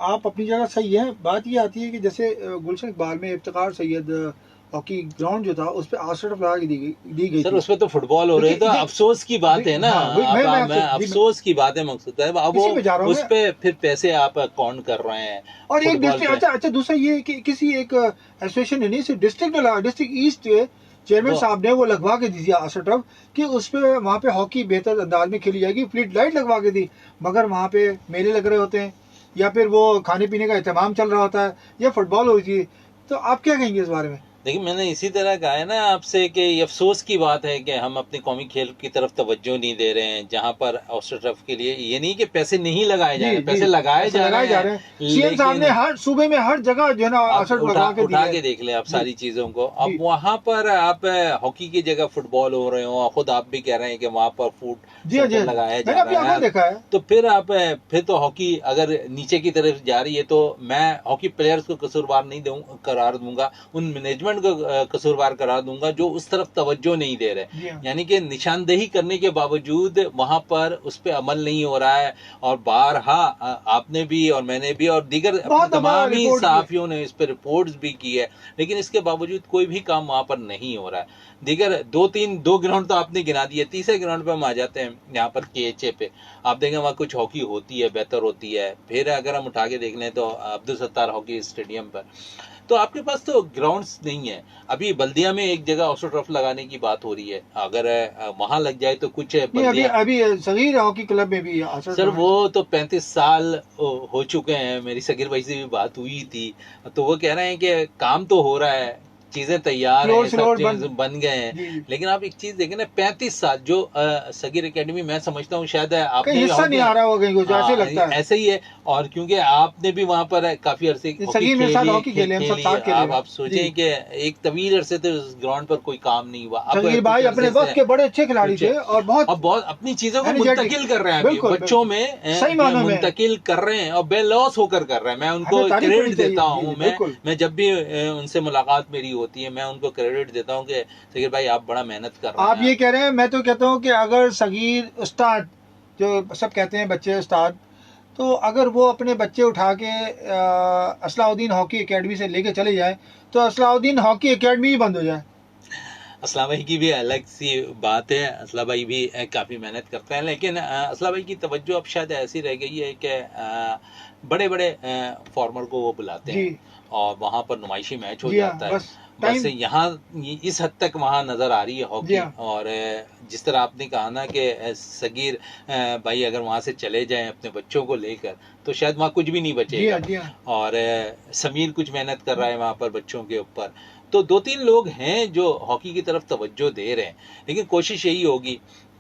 A: आप अपनी जगह सही है, बात ये आती है कि जैसे गुलशन इकबाल में इफ्तिखार सैयद हॉकी ग्राउंड जो था उस पर ऑस्ट्रोटर्फ लगा के दी गई
B: सर,
A: थी।
B: उस पर तो फुटबॉल हो रही है, तो अफसोस की बात है ना। मैं अफसोस की बात है मकसूद है, अब वो उस पे फिर पैसे आप काउंट कर रहे हैं।
A: और एक डिस्ट्रिक्ट, अच्छा दूसरा ये कि किसी एक एसोसिएशन ने नहीं, सिर्फ डिस्ट्रिक्ट ईस्ट चेयरमैन साहब ने वो लगवा के दी थी ऑस्ट्रोटर्फ कि उस पे वहाँ पे हॉकी बेहतर अंदाज में खेली जाएगी, फ्लड लाइट लगवा के दी। मगर वहाँ पे मेले लग रहे होते हैं, या फिर वो खाने पीने का एहतमाम चल रहा होता है, या फुटबॉल होती है। तो आप क्या कहेंगे इस बारे में?
B: देखिए, मैंने इसी तरह कहा है ना आपसे कि ये अफसोस की बात है कि हम अपने कौमी खेल की तरफ तवज्जो नहीं दे रहे हैं, जहाँ पर ऑस्ट्रोटर्फ के लिए ये नहीं कि पैसे नहीं लगाए जा रहे, पैसे लगाए जा रहे हैं।
A: सीएम साहब ने हर सूबे में हर जगह जो है ना ऑस्ट्रोटर्फ
B: उठा के देख ले आप सारी चीजों को। अब वहाँ पर आप हॉकी की जगह फुटबॉल हो रहे हो, खुद आप भी कह रहे हैं कि वहाँ पर फूड लगाया जा रहा है, तो फिर तो हॉकी अगर नीचे की तरफ जा रही है, तो मैं हॉकी प्लेयर्स को कसूरवार नहीं करार दूंगा, उन मैनेजमेंट को कसूरवार करार दूंगा जो उस तरफ तवज्जो नहीं दे रहे। यानी कि निशानदेही करने के बावजूद वहां पर उस पर अमल नहीं हो रहा है। और बारहा आपने भी और मैंने भी और दीगर तमाम ही सहाफियों ने इस पर रिपोर्ट्स भी की है, लेकिन इसके बावजूद कोई भी काम वहां पर नहीं हो रहा है। दीगर 2 ग्राउंड तो आपने गिना दिए, तीसरे ग्राउंड पे हम आ जाते हैं, यहाँ पर KHA पे आप देखें वहाँ कुछ हॉकी होती है, बेहतर होती है। फिर अगर हम उठा के देख लें तो अब्दुल सत्तार हॉकी स्टेडियम पर, तो आपके पास तो ग्राउंड्स नहीं है। अभी बल्दिया में एक जगह ऑस्ट्रोटर्फ लगाने की बात हो रही है, अगर वहां लग जाए तो कुछ
A: अभी सगीर हॉकी क्लब में भी
B: सर वो तो 35 साल हो चुके हैं। मेरी सगीर भाई से भी बात हुई थी, तो वो कह रहे हैं कि काम तो हो रहा है, चीजें तैयार हैं, सब चीजें बन गए हैं, लेकिन आप एक चीज देखें ना, 35 साल जो सगीर एकेडमी, मैं समझता हूँ शायद आपने
A: हिस्सा नहीं आ रहा होगा, ऐसे लगता है,
B: ऐसे ही है। और क्योंकि आपने भी वहां पर काफी अरसे आप सोचें कि एक तवील अरसे से उस ग्राउंड पर कोई काम नहीं हुआ।
A: सगीर भाई अपने वक्त के बड़े अच्छे खिलाड़ी थे और बहुत
B: अपनी चीजों को मुंतकिल कर रहे हैं, बच्चों में मुंतकिल कर रहे हैं और बेलौस होकर कर रहे हैं। मैं उनको क्रेडिट देता हूँ। मैं जब भी उनसे मुलाकात मेरी होती है, मैं उनको क्रेडिट देता हूँ कि सगीर भाई आप बड़ा मेहनत कर रहे हैं।
A: आप ये कह रहे हैं, मैं तो कहता हूँ कि अगर सगीर उस्ताद, जो सब कहते हैं बच्चे उस्ताद, तो अगर वो अपने बच्चे उठा के असलाउद्दीन हॉकी एकेडमी से लेके चले जाए तो असलाउद्दीन हॉकी एकेडमी ही बंद हो जाए।
B: असला भाई की भी अलग सी बात है, असला भाई भी काफ़ी मेहनत करते हैं, लेकिन असला भाई की तवज्जो अब शायद ऐसी रह गई है कि बड़े बड़े फॉर्मर को वो बुलाते हैं और वहाँ पर नुमाइशी मैच हो जाता है। बस यहाँ इस हद तक वहाँ नज़र आ रही है हॉकी। और जिस तरह आपने कहा ना कि सगीर भाई अगर वहाँ से चले जाएं अपने बच्चों को लेकर, तो शायद वहाँ कुछ भी नहीं बचेगा। और समीर कुछ मेहनत कर रहा है वहाँ पर बच्चों के ऊपर। तो 2-3 लोग हैं जो हॉकी की तरफ तवज्जो दे रहे हैं, लेकिन कोशिश यही होगी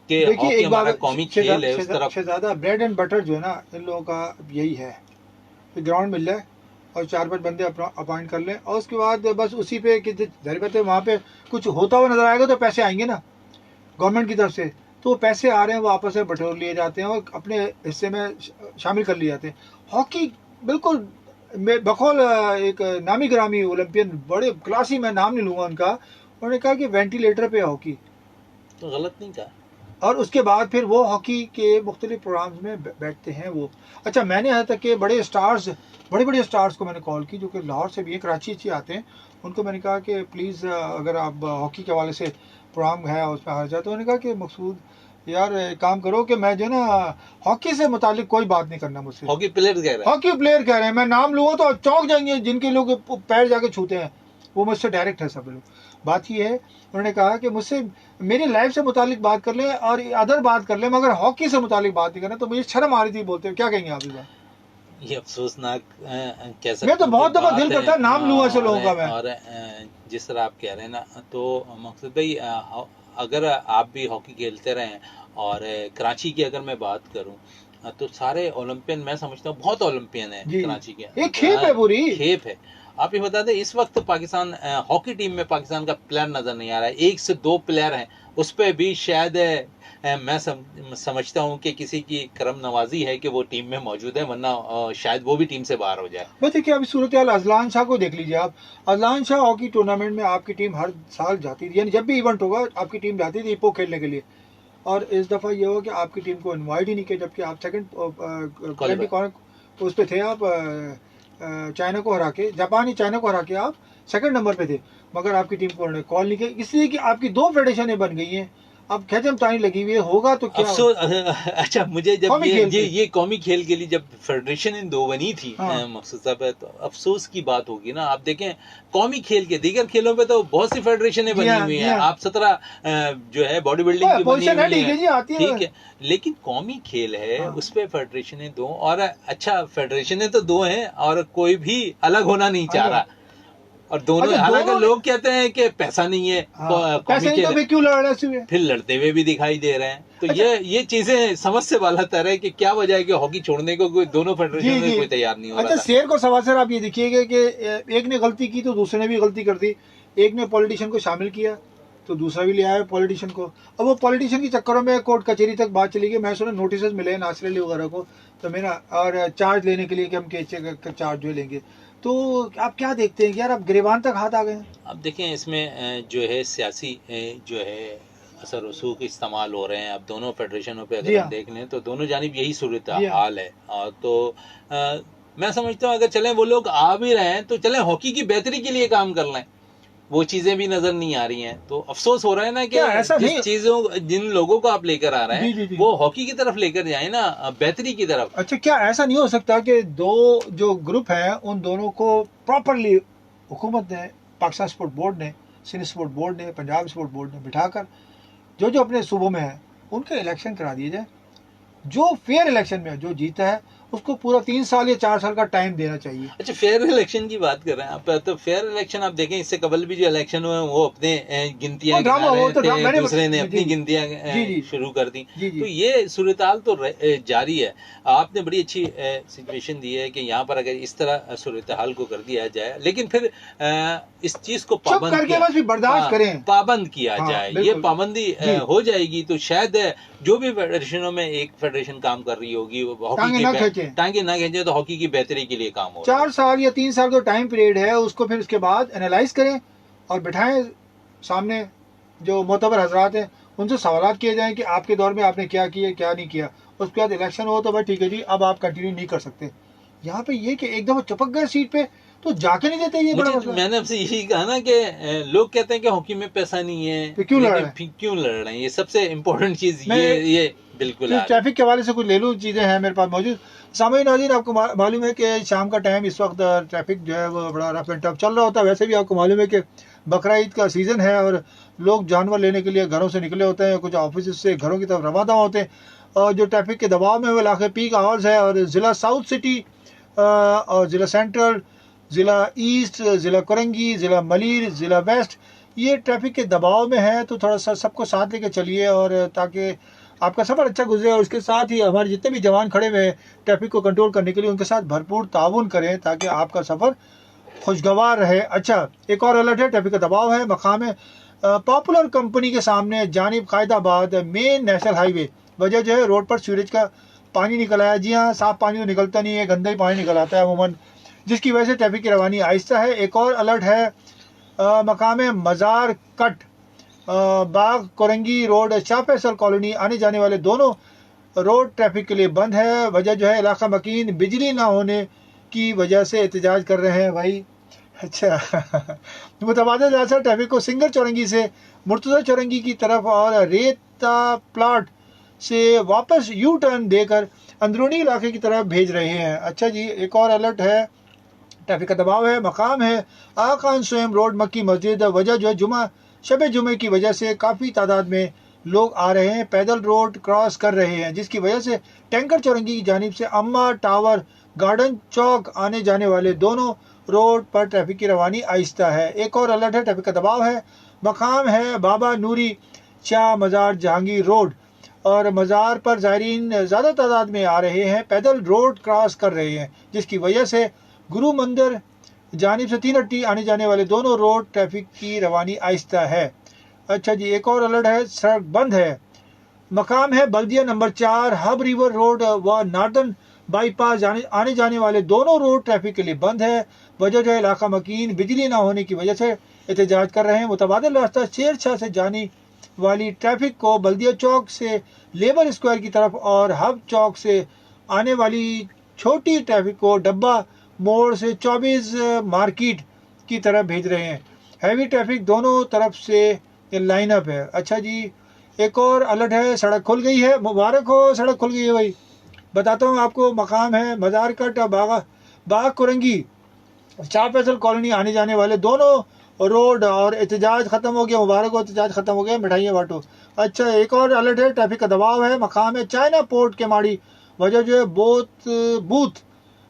B: कि हॉकी हमारा कौमी खेल है, उस तरफ
A: ज़्यादा ब्रेड एंड बटर जो है ना इन लोगों का यही है, ग्राउंड मिल जाए, और 4-5 बंदे अपॉइंट कर लें, और उसके बाद बस उसी पे कि जाहिर बात है वहाँ पे कुछ होता हुआ नजर आएगा तो पैसे आएंगे ना गवर्नमेंट की तरफ से, तो वो पैसे आ रहे हैं वो आपस में बटोर लिए जाते हैं और अपने हिस्से में शामिल कर लिए जाते हैं। हॉकी बिल्कुल बकौल एक नामी ग्रामी ओलंपियन बड़े क्लासी, मैं नाम नहीं लूँगा उनका, उन्होंने कहा कि वेंटिलेटर पे हॉकी,
B: तो गलत नहीं कहा।
A: और उसके बाद फिर वो हॉकी के मुख्तलिफ प्रोग्राम्स में बैठते हैं वो। अच्छा, मैंने यहाँ तक के बड़े बड़े स्टार्स को मैंने कॉल की जो कि लाहौर से भी हैं, कराची से आते हैं, उनको मैंने कहा कि प्लीज़ अगर आप हॉकी के हवाले से प्रोग्राम है उसमें आ जाए, तो उन्होंने कहा कि मकसूद यार एक काम करो कि मैं जो ना हॉकी से मुतालिक कोई बात नहीं करना मुझसे।
B: हॉकी प्लेयर कह रहे हैं,
A: हॉकी प्लेयर कह रहे हैं, मैं नाम लूँगा तो चौंक जाएंगे जिनके लोग पैर जाके छूते हैं, वो मुझसे डायरेक्ट है सब लोग। बात ये है, उन्होंने कहा कि मुझसे मेरी लाइफ से मुतालिक बात कर लें और अदर बात कर लें, मगर हॉकी से मुतालिक बात नहीं करना। तो मुझे शर्म आ रही थी बोलते हुए। क्या कहेंगे आप इस बात?
B: ये अफसोसनाक कह सकते
A: मैं तो
B: हैं
A: बहुत
B: कि
A: दफा
B: बात
A: दिल
B: है।
A: करता है नाम लूँ ऐसे लोगों का मैं।
B: और जिस तरह आप कह रहे हैं ना, तो मकसद भाई अगर आप भी हॉकी खेलते रहें, और कराची की अगर मैं बात करूं तो सारे ओलंपियन मैं समझता हूँ बहुत ओलंपियन है
A: जी।
B: कराची के,
A: एक खेप है पूरी।
B: खेप है। आप ये बता दें इस वक्त पाकिस्तान हॉकी टीम में पाकिस्तान का प्लेयर नजर नहीं आ रहा है, 1 से 2 प्लेयर हैं, उस पर भी शायद मैं समझता हूँ कि किसी की करम नवाजी है कि वो टीम में मौजूद है, वरना शायद वो भी टीम से बाहर हो जाए।
A: बस देखिए अभी सूरत हाल अजलान शाह को देख लीजिए आप। अजलान शाह हॉकी टूर्नामेंट में आपकी टीम हर साल जाती थी, यानी जब भी इवेंट होगा आपकी टीम जाती थी इपो खेलने के लिए, और इस दफ़ा ये हुआ कि आपकी टीम को इनवाइट ही नहीं किया, जबकि आप सेकंड उस पे थे, आप चाइना को हरा के, जापानी चाइना को हरा के आप सेकंड नंबर पे थे, मगर आपकी टीम को उन्होंने कॉल नहीं किया, इसलिए कि आपकी 2 फेडरेशनें बन गई हैं, अब खेचम तानी लगी हुई है, होगा तो क्या
B: अफसोस अच्छा, मुझे जब ये कौमी खेल के लिए जब फेडरेशन इन 2 बनी थी मकसूद साहब, तो अफसोस की बात होगी ना। आप देखें कौमी खेल के दीगर खेलों पे तो बहुत सी फेडरेशनें बनी हुई हैं, आप 17 जो है बॉडी बिल्डिंग की बनी हुई है, ठीक है, लेकिन कौमी खेल है उस पे फेडरेशनें 2, और अच्छा फेडरेशनें तो 2 हैं और कोई भी अलग होना नहीं चाह रहा, और दोनों हालांकि लोग कहते हैं कि पैसा नहीं है,
A: पैसे नहीं तो क्यों लड़ रहे हैं,
B: फिर लड़ते हुए भी दिखाई दे रहे हैं। तो ये चीजें समझ से बाला तर है कि क्या वजह है कि हॉकी छोड़ने को कोई दोनों फेडरेशन में कोई तैयार नहीं हो रहा।
A: अच्छा, शेर को सवाल सर आप ये देखिएगा कि एक ने गलती की तो दूसरे ने भी गलती कर दी, एक ने पॉलिटिशियन को शामिल किया तो दूसरा भी ले आया पॉलिटिशियन को, अब वो पॉलिटिशियन के चक्करों में कोर्ट कचहरी तक बात चली गई। मैं सुना नोटिस मिले नासिर अली वगैरह को, तो मेरा और चार्ज लेने के लिए कि हम के चार्ज जो लेंगे, तो आप क्या देखते हैं कि यार अब गिरेबान तक हाथ आ गए हैं?
B: अब देखें इसमें जो है सियासी जो है असर रसूख इस्तेमाल हो रहे हैं। अब दोनों फेडरेशनों पे अगर हम देख लें तो दोनों जानिब यही सूरत हाल है, तो मैं समझता हूँ अगर चलें वो लोग आ भी रहे हैं तो चलें हॉकी की बेहतरी के लिए काम कर लें, वो चीजें भी नजर नहीं आ रही हैं। तो अफसोस हो रहा है ना कि जिस चीजों जिन लोगों को आप लेकर आ रहे हैं वो हॉकी की तरफ लेकर जाए ना, बेहतरी की तरफ।
A: अच्छा, क्या ऐसा नहीं हो सकता कि 2 जो ग्रुप हैं उन दोनों को प्रॉपरली हुकूमत ने, पाकिस्तान स्पोर्ट बोर्ड ने, सिंध स्पोर्ट बोर्ड ने, पंजाब स्पोर्ट बोर्ड ने बिठाकर जो अपने सूबों में है उनके इलेक्शन करा दिए जाए, जो फेयर इलेक्शन में जो जीता है उसको पूरा 3 साल या 4 साल का टाइम देना चाहिए।
B: अच्छा, फेयर इलेक्शन की बात कर रहे हैं आप, तो फेयर इलेक्शन आप देखें इससे कबल भी जो इलेक्शन हुए वो अपने गिनतियां दूसरे ने अपनी गिनतियां शुरू कर दी, तो ये सूरताल तो जारी है। आपने बड़ी अच्छी सिचुएशन दी है कि यहाँ पर अगर इस तरह सूरताल को कर दिया जाए, लेकिन फिर इस चीज को पाबंद किया जाए, ये पाबंदी हो जाएगी तो शायद जो भी फेडरेशनों में एक फेडरेशन काम कर रही होगी वो हॉकी टांगे ना खींचे तो हॉकी की बेहतरी के लिए काम हो।
A: 4 साल या 3 साल का टाइम पीरियड है, उसको फिर उसके बाद एनालाइज करें और बिठाएं सामने जो मोतबर हजरात हैं, उनसे सवालात किए जाएं कि आपके दौर में आपने क्या किया क्या नहीं किया। उसके बाद इलेक्शन हो तो भाई ठीक है जी, अब आप कंटिन्यू नहीं कर सकते। यहाँ पे ये कि एकदम चिपक गए सीट पे तो जाके नहीं देते, ये बड़ा मसला।
B: मैंने आपसे यही कहा ना कि लोग कहते हैं कि हॉकी में पैसा नहीं है,
A: तो क्यों लड़ रहे
B: हैं, ये सबसे इम्पोर्टेंट चीज ये बिल्कुल।
A: ट्रैफिक के हवाले से कुछ ले लूँ, चीज़ें हैं मेरे पास मौजूद। सामईन नाज़रीन, आपको मालूम है कि शाम का टाइम इस वक्त ट्रैफिक जो है वो बड़ा रफ एंड टफ चल रहा होता है। वैसे भी आपको मालूम है कि बकरा ईद का सीज़न है और लोग जानवर लेने के लिए घरों से निकले होते हैं, कुछ ऑफिस से घरों की तरफ रवाना होते हैं, और जो ट्रैफिक के दबाव में वो इलाके पीक आवर्स है। और ज़िला साउथ सिटी और ज़िला सेंट्रल, ज़िला ईस्ट, ज़िला कोरंगी, ज़िला मलीर, ज़िला वेस्ट, ये ट्रैफिक के दबाव में है। तो थोड़ा सा सबको साथ लेके चलिए, और ताकि आपका सफ़र अच्छा गुजरे, और इसके साथ ही हमारे जितने भी जवान खड़े हुए हैं ट्रैफिक को कंट्रोल करने के लिए, उनके साथ भरपूर ताउन करें ताकि आपका सफ़र खुशगवार रहे। अच्छा, एक और अलर्ट है, ट्रैफिक का दबाव है। मकाम है पॉपुलर कंपनी के सामने जानिब कायदाबाद मेन नेशनल हाईवे, वजह जो है रोड पर सीवरेज का पानी निकल आया। जी हाँ, साफ पानी तो निकलता नहीं है, गंदा ही पानी निकल आता है अमूमन, जिसकी वजह से ट्रैफिक की रवानी आहिस्ता है। एक और अलर्ट है मकाम मज़ार कट बाग कोरंगी रोड शाह फैसल कॉलोनी आने जाने वाले दोनों रोड ट्रैफिक के लिए बंद है। वजह जो है इलाका मकीन बिजली ना होने की वजह से एहतजाज कर रहे हैं भाई। अच्छा मुतबादिल रास्ता ट्रैफिक को सिंगर चौरंगी से मुर्तज़ा चौरंगी की तरफ और रेता प्लाट से वापस यू टर्न देकर अंदरूनी इलाके की तरफ भेज रहे हैं। अच्छा जी, एक और अलर्ट है, ट्रैफिक का दबाव है। मकाम है आकान स्वयं रोड मक्की मस्जिद, वजह जो है शब जुमे की वजह से काफ़ी तादाद में लोग आ रहे हैं, पैदल रोड क्रॉस कर रहे हैं, जिसकी वजह से टैंकर चौरंगी की जानिब से अम्मा टावर गार्डन चौक आने जाने वाले दोनों रोड पर ट्रैफिक की रवानी आहिस्ता है। एक और अलर्ट है, ट्रैफिक का दबाव है। मकाम है बाबा नूरी शाह मज़ार जहांगीर रोड, और मज़ार पर ज़ायरीन ज़्यादा तादाद में आ रहे हैं, पैदल रोड क्रॉस कर रहे हैं, जिसकी वजह से गुरु मंदिर जानिब से 3 अट्टी आने जाने वाले दोनों रोड ट्रैफिक की रवानी आहिस्ता है। अच्छा जी, एक और अलर्ट है, सड़क बंद है। मकाम है बल्दिया नंबर 4 हब रिवर रोड व नार्दर्न बाईपास आने जाने वाले दोनों रोड ट्रैफिक के लिए बंद है। वजह जो है इलाका मकीन बिजली ना होने की वजह से एहतजाज कर रहे हैं। मुतबादिल रास्ता शेर शाह से जाने वाली ट्रैफिक को बल्दिया चौक से लेबर स्क्वायर की तरफ और हब चौक से आने वाली छोटी ट्रैफिक को डब्बा मोड़ से 24 मार्केट की तरफ भेज रहे हैं। हैवी ट्रैफिक दोनों तरफ से लाइनअप है। अच्छा जी, एक और अलर्ट है, सड़क खुल गई है, मुबारक हो, सड़क खुल गई है भाई। बताता हूँ आपको, मकाम है मज़ार कट बाग कोरंगी शाह फैसल कॉलोनी आने जाने वाले दोनों रोड, और एहतजाज ख़त्म हो गया, मुबारक हो, एहतजाज ख़त्म हो गया, मिठाइयाँ बांटो। अच्छा, एक और अलर्ट है, ट्रैफिक का दबाव है। मकाम है चाइना पोर्ट के माड़ी, वजह जो है बूथ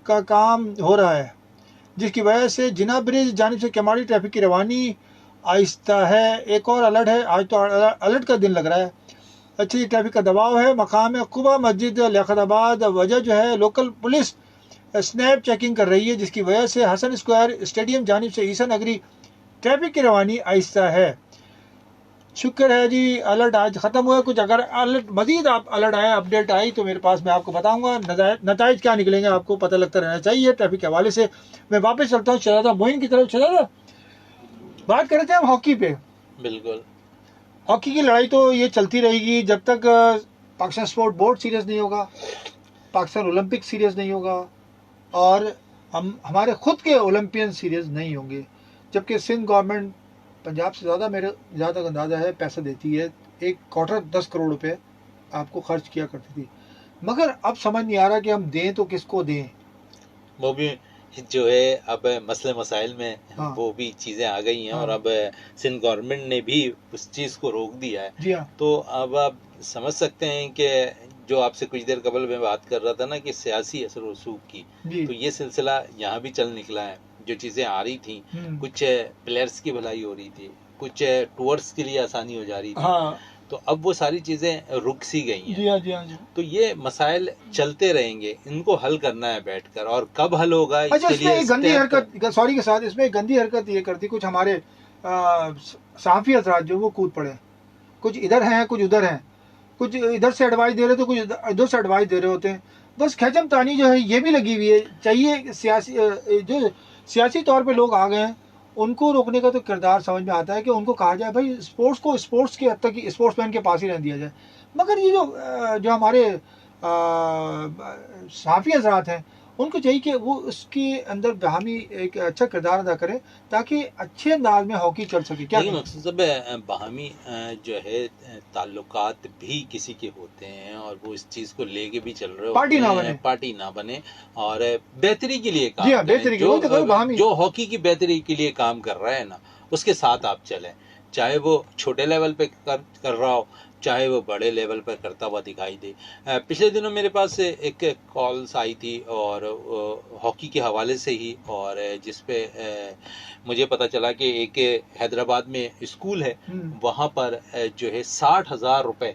A: का काम हो रहा है, जिसकी वजह से जिना ब्रिज जानिब से केमाड़ी ट्रैफिक की रवानी आहिस्ता है। एक और अलर्ट है, आज तो अलर्ट का दिन लग रहा है। अच्छा, ये ट्रैफिक का दबाव है। मकाम है कुबा मस्जिद लियाकताबाद, वजह जो है लोकल पुलिस स्नैप चेकिंग कर रही है, जिसकी वजह से हसन स्क्वायर स्टेडियम जानिब से ईसा नगरी ट्रैफिक की रवानी आहिस्ता है। शुक्र है जी, अलर्ट आज ख़त्म हुआ। कुछ अगर अलर्ट मजीद आप अलर्ट आया, अपडेट आई तो मेरे पास मैं आपको बताऊंगा, नताइज क्या निकलेंगे आपको पता लगता रहना चाहिए। ट्रैफिक के हवाले से मैं वापस चलता हूँ शहजादा मोइन की तरफ। शहजादा, बात कर रहे थे हम हॉकी पे।
B: बिल्कुल,
A: हॉकी की लड़ाई तो ये चलती रहेगी जब तक पाकिस्तान स्पोर्ट बोर्ड सीरियस नहीं होगा, पाकिस्तान ओलंपिक सीरियस नहीं होगा, और हमारे खुद के ओलंपियन सीरियस नहीं होंगे। जबकि सिंध गवर्नमेंट पंजाब से ज़्यादा, मेरे जहाँ तक अंदाज़ा है, पैसा देती है। एक क्वार्टर 10 करोड़ रुपए आपको खर्च किया करती थी, मगर अब समझ नहीं आ रहा कि हम दें तो किसको दें।
B: वो भी जो है अब मसले मसाइल में
A: हाँ।
B: वो भी चीज़ें आ गई हैं,
A: हाँ।
B: और अब सिंध गवर्नमेंट ने भी उस चीज़ को रोक दिया है।
A: जी हाँ,
B: तो अब आप समझ सकते हैं कि जो आपसे कुछ देर कबल मैं बात कर रहा था ना कि सियासी असर रसूख की,
A: जी।
B: तो ये सिलसिला यहाँ भी चल निकला है। जो चीज़ें आ रही थी, कुछ प्लेयर्स की भलाई हो रही थी, कुछ टूर्स के लिए आसानी हो जा रही थी,
A: हाँ,
B: तो अब वो सारी चीज़ें रुक सी गई हैं।
A: जी हाँ, जी हाँ, जी।
B: तो ये मसाइल चलते रहेंगे, इनको हल करना है बैठकर, और कब हल होगा
A: अच्छा,
B: इसके
A: इसमें
B: लिए
A: एक गंदी हरकत, सॉरी के साथ, इसमें एक गंदी हरकत ये करती, कुछ हमारे सहाफ़ी हजरात जो वो कूद पड़े, कुछ इधर हैं कुछ उधर हैं, कुछ इधर से एडवाइस दे रहे तो कुछ इधर से एडवाइस दे रहे होते हैं। बस खैचम तानी जो है ये भी लगी हुई है। चाहिए सियासी तौर पे लोग आ गए हैं, उनको रोकने का तो किरदार समझ में आता है कि उनको कहा जाए भाई स्पोर्ट्स को स्पोर्ट्स के हद तक ही स्पोर्ट्समैन के पास ही रहने दिया जाए। मगर ये जो हमारे सहाफ़ी हजरात हैं, उनको चाहिए कि वो उसके अंदर बहामी एक अच्छा किरदार अदा करें ताकि अच्छे अंदाज में हॉकी चल सके। क्या
B: मकसद सब बहामी जो है ताल्लुकात भी किसी के होते हैं, और वो इस चीज़ को लेके भी चल रहे
A: पार्टी ना बने और
B: बेहतरी के लिए काम
A: जी हाँ, बेहतरी
B: जो हॉकी की बेहतरी के लिए काम कर रहा है ना, उसके साथ आप चलें, चाहे वो छोटे लेवल पे कर रहा हो, चाहे वो बड़े लेवल पर करता हुआ दिखाई दे। पिछले दिनों मेरे पास एक कॉल्स आई थी और हॉकी के हवाले से ही, और जिस पे मुझे पता चला कि एक हैदराबाद में स्कूल है, वहाँ पर जो है 60,000 रुपए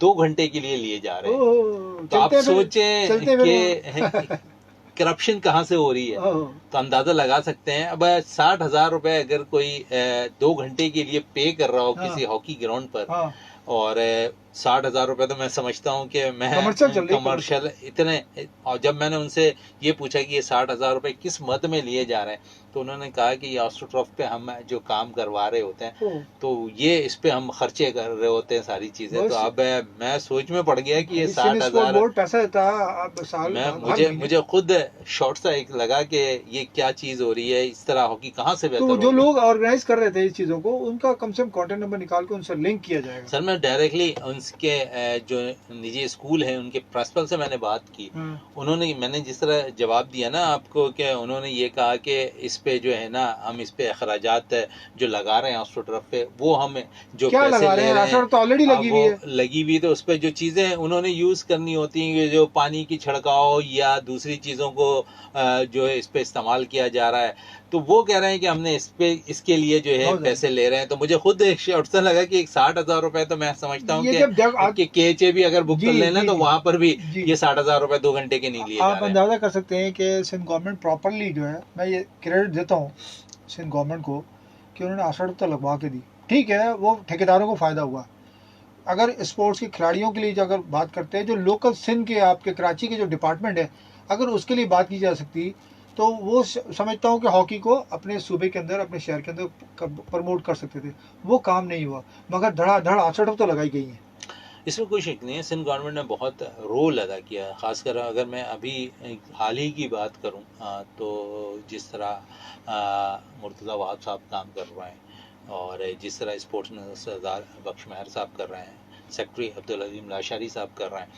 B: 2 घंटे के लिए लिए जा रहे हैं। तो आप सोचें कि करप्शन कहाँ से हो रही है, तो अंदाजा लगा सकते हैं। अब 60,000 रुपए अगर कोई 2 घंटे के लिए पे कर रहा हो किसी हॉकी ग्राउंड पर, और 60,000 रुपए तो मैं समझता हूँ कि मैं कमर्शियल इतने, और जब मैंने उनसे ये पूछा कि ये 60,000 रुपए किस मद में लिए जा रहे हैं, तो उन्होंने कहा कि ये ऑस्ट्रोटर्फ पे हम जो काम करवा रहे होते हैं तो ये इस पे हम खर्चे कर रहे होते हैं सारी चीजें। तो अब मैं सोच में पड़ गया कि ये 60,000
A: पैसा देता अब साल
B: मैं मुझे खुद शॉर्ट सा एक लगा कि ये क्या चीज हो रही है, इस तरह हॉकी कहाँ से बेहतर।
A: तो जो लोग ऑर्गेनाइज कर रहे थे इस चीजों को, उनका कम से कम कॉन्टेक्ट नंबर निकाल के उनसे लिंक किया जाएगा।
B: सर मैं डायरेक्टली उनके जो निजी स्कूल है उनके प्रिंसिपल से मैंने बात की, उन्होंने, मैंने जिस तरह जवाब दिया ना आपको, कि उन्होंने ये कहा कि इस पे जो है ना हम इस पे अखराजात जो लगा रहे हैं ऑस्ट्रोटर्फ पे, वो हम जो
A: क्या
B: पैसे
A: लगा रहे हैं, तो ऑलरेडी लगी हुई है,
B: लगी हुई, तो उस पे जो चीजें उन्होंने यूज करनी होती हैं, जो पानी की छिड़काव या दूसरी चीजों को जो है इस पे इस्तेमाल किया जा रहा है, तो वो कह रहे हैं कि हमने इस पे इसके लिए जो है पैसे ले रहे हैं। तो मुझे खुद एक शॉर्ट लगा कि 60,000 रुपए तो मैं समझता हूँ कि KHA भी अगर बुक कर लेना तो वहां पर भी ये 60,000 रुपए 2 घंटे के नहीं लिए।
A: आप अंदाजा कर सकते हैं कि सिंध गवर्नमेंट प्रॉपरली जो है, मैं ये क्रेडिट देता हूँ सिंध गवर्नमेंट को कि उन्होंने आषाढ़ तो लगवा के दी। ठीक है, वो ठेकेदारों को फायदा हुआ। अगर स्पोर्ट्स के खिलाड़ियों के लिए जो अगर बात करते हैं, जो लोकल सिंध के आपके कराची के जो डिपार्टमेंट है, अगर उसके लिए बात की जा सकती तो वो समझता हूँ कि हॉकी को अपने सूबे के अंदर, अपने शहर के अंदर प्रमोट कर सकते थे। वो काम नहीं हुआ, मगर धड़ाधड़ आषाढ़ तो लगाई गई है।
B: इसमें कोई शक नहीं है, सिंध गवर्नमेंट ने बहुत रोल अदा किया है। ख़ासकर अगर मैं अभी हाल ही की बात करूं तो जिस तरह मुर्तज़ा वहाब साहब काम कर रहे हैं और जिस तरह स्पोर्ट्स मिनिस्टर सरदार बख्श महर साहब कर रहे हैं, सेक्रेटरी अब्दुल अजीम लाशारी साहब कर रहे हैं,